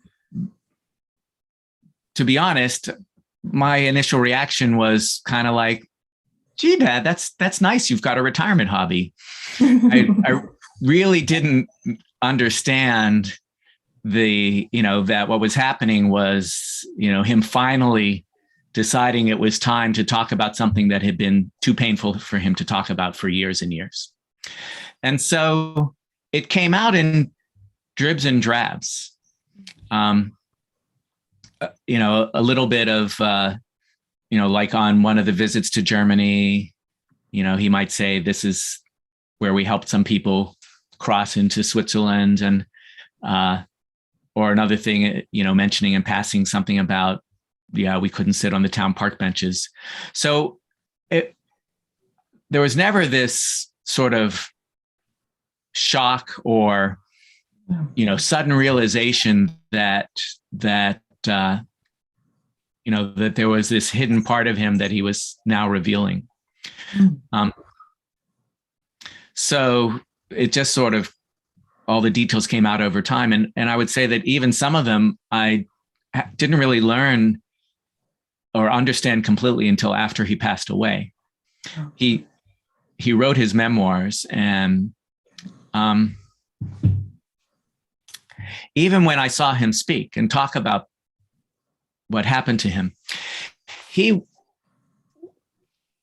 to be honest, my initial reaction was kind of like, gee, Dad, that's nice. You've got a retirement hobby. I really didn't understand that what was happening was, him finally deciding it was time to talk about something that had been too painful for him to talk about for years and years. And so it came out in dribs and drabs. A little bit of, like on one of the visits to Germany, he might say, this is where we helped some people cross into Switzerland, and, or another thing, mentioning and passing something about, we couldn't sit on the town park benches. So there was never this sort of shock or, sudden realization that there was this hidden part of him that he was now revealing. So it just sort of, all the details came out over time. And I would say that even some of them I didn't really learn or understand completely until after he passed away. He wrote his memoirs, and even when I saw him speak and talk about what happened to him, he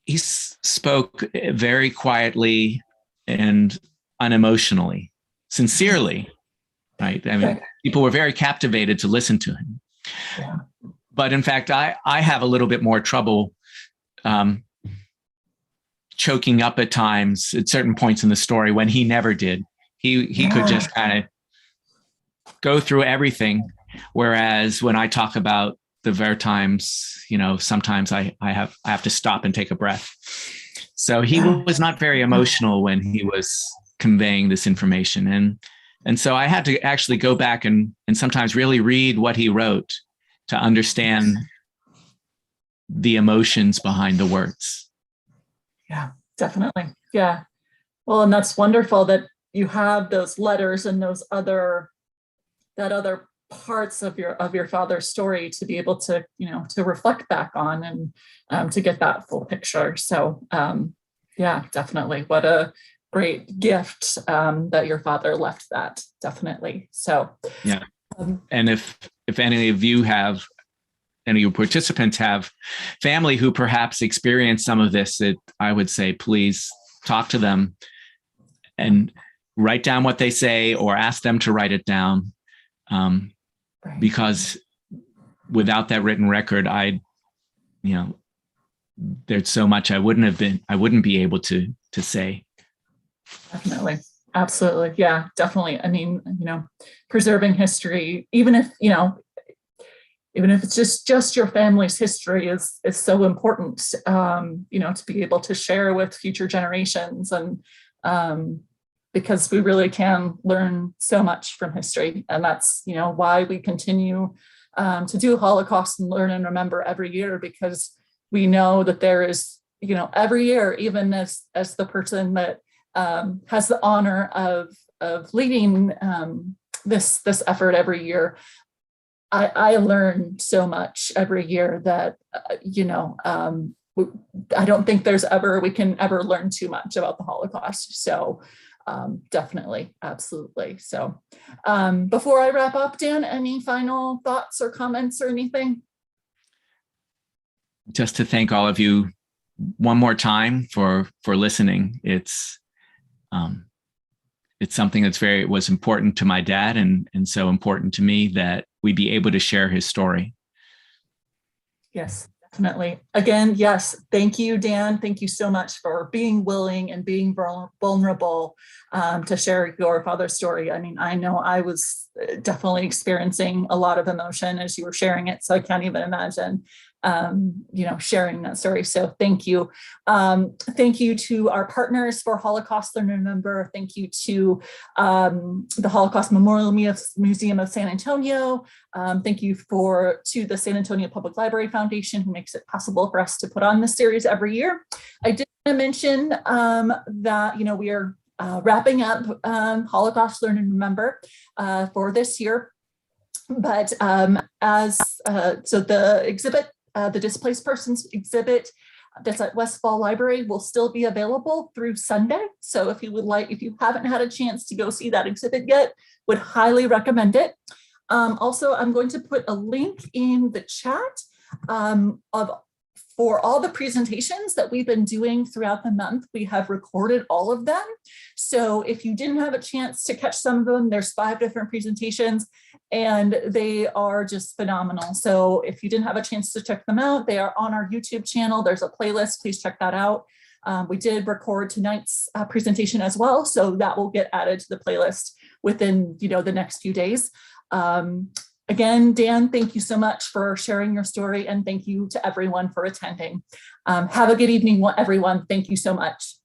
spoke very quietly and unemotionally, sincerely, right? I mean, people were very captivated to listen to him. Yeah. But in fact, I have a little bit more trouble choking up at times at certain points in the story when he never did. He could just kind of go through everything. Whereas when I talk about the Vertimes, sometimes I have to stop and take a breath. So he was not very emotional when he was conveying this information. And so I had to actually go back and sometimes really read what he wrote to understand the emotions behind the words. Yeah, definitely. Yeah. Well, and that's wonderful that you have those letters and that other parts of your father's story to be able to, to reflect back on and to get that full picture. So yeah, definitely. What a great gift that your father left that, definitely. So yeah. And if any of you have, any of your participants have family who perhaps experienced some of this, I would say, please talk to them and write down what they say or ask them to write it down. Because without that written record, there's so much I wouldn't be able to say. Definitely. Absolutely. Yeah, definitely. I mean, preserving history, even if it's just your family's history is so important, to be able to share with future generations, and because we really can learn so much from history. And that's, why we continue to do Holocaust and Learn and Remember every year, because we know that there is, every year, even as the person that has the honor of leading this effort every year, I learn so much every year that, I don't think we can ever learn too much about the Holocaust. So definitely, absolutely. So before I wrap up, Dan, any final thoughts or comments or anything? Just to thank all of you one more time for listening. It's something was important to my dad and so important to me that we be able to share his story. Yes, definitely. Again, yes. Thank you, Dan. Thank you so much for being willing and being vulnerable to share your father's story. I mean, I know I was definitely experiencing a lot of emotion as you were sharing it, so I can't even imagine sharing that story. So thank you. Thank you to our partners for Holocaust Learn and Remember. Thank you to the Holocaust Memorial Museum of San Antonio. Thank you to the San Antonio Public Library Foundation, who makes it possible for us to put on this series every year. I did want to mention that, we are wrapping up Holocaust Learn and Remember for this year. But so the exhibit, the Displaced Persons exhibit that's at Westfall Library will still be available through Sunday. So if you haven't had a chance to go see that exhibit yet, would highly recommend it. Also, I'm going to put a link in the chat for all the presentations that we've been doing throughout the month. We have recorded all of them. So if you didn't have a chance to catch some of them, there's 5 different presentations and they are just phenomenal. So if you didn't have a chance to check them out, they are on our YouTube channel. There's a playlist, please check that out. We did record tonight's presentation as well. So that will get added to the playlist within, the next few days. Again, Dan, thank you so much for sharing your story, and thank you to everyone for attending. Have a good evening, everyone. Thank you so much.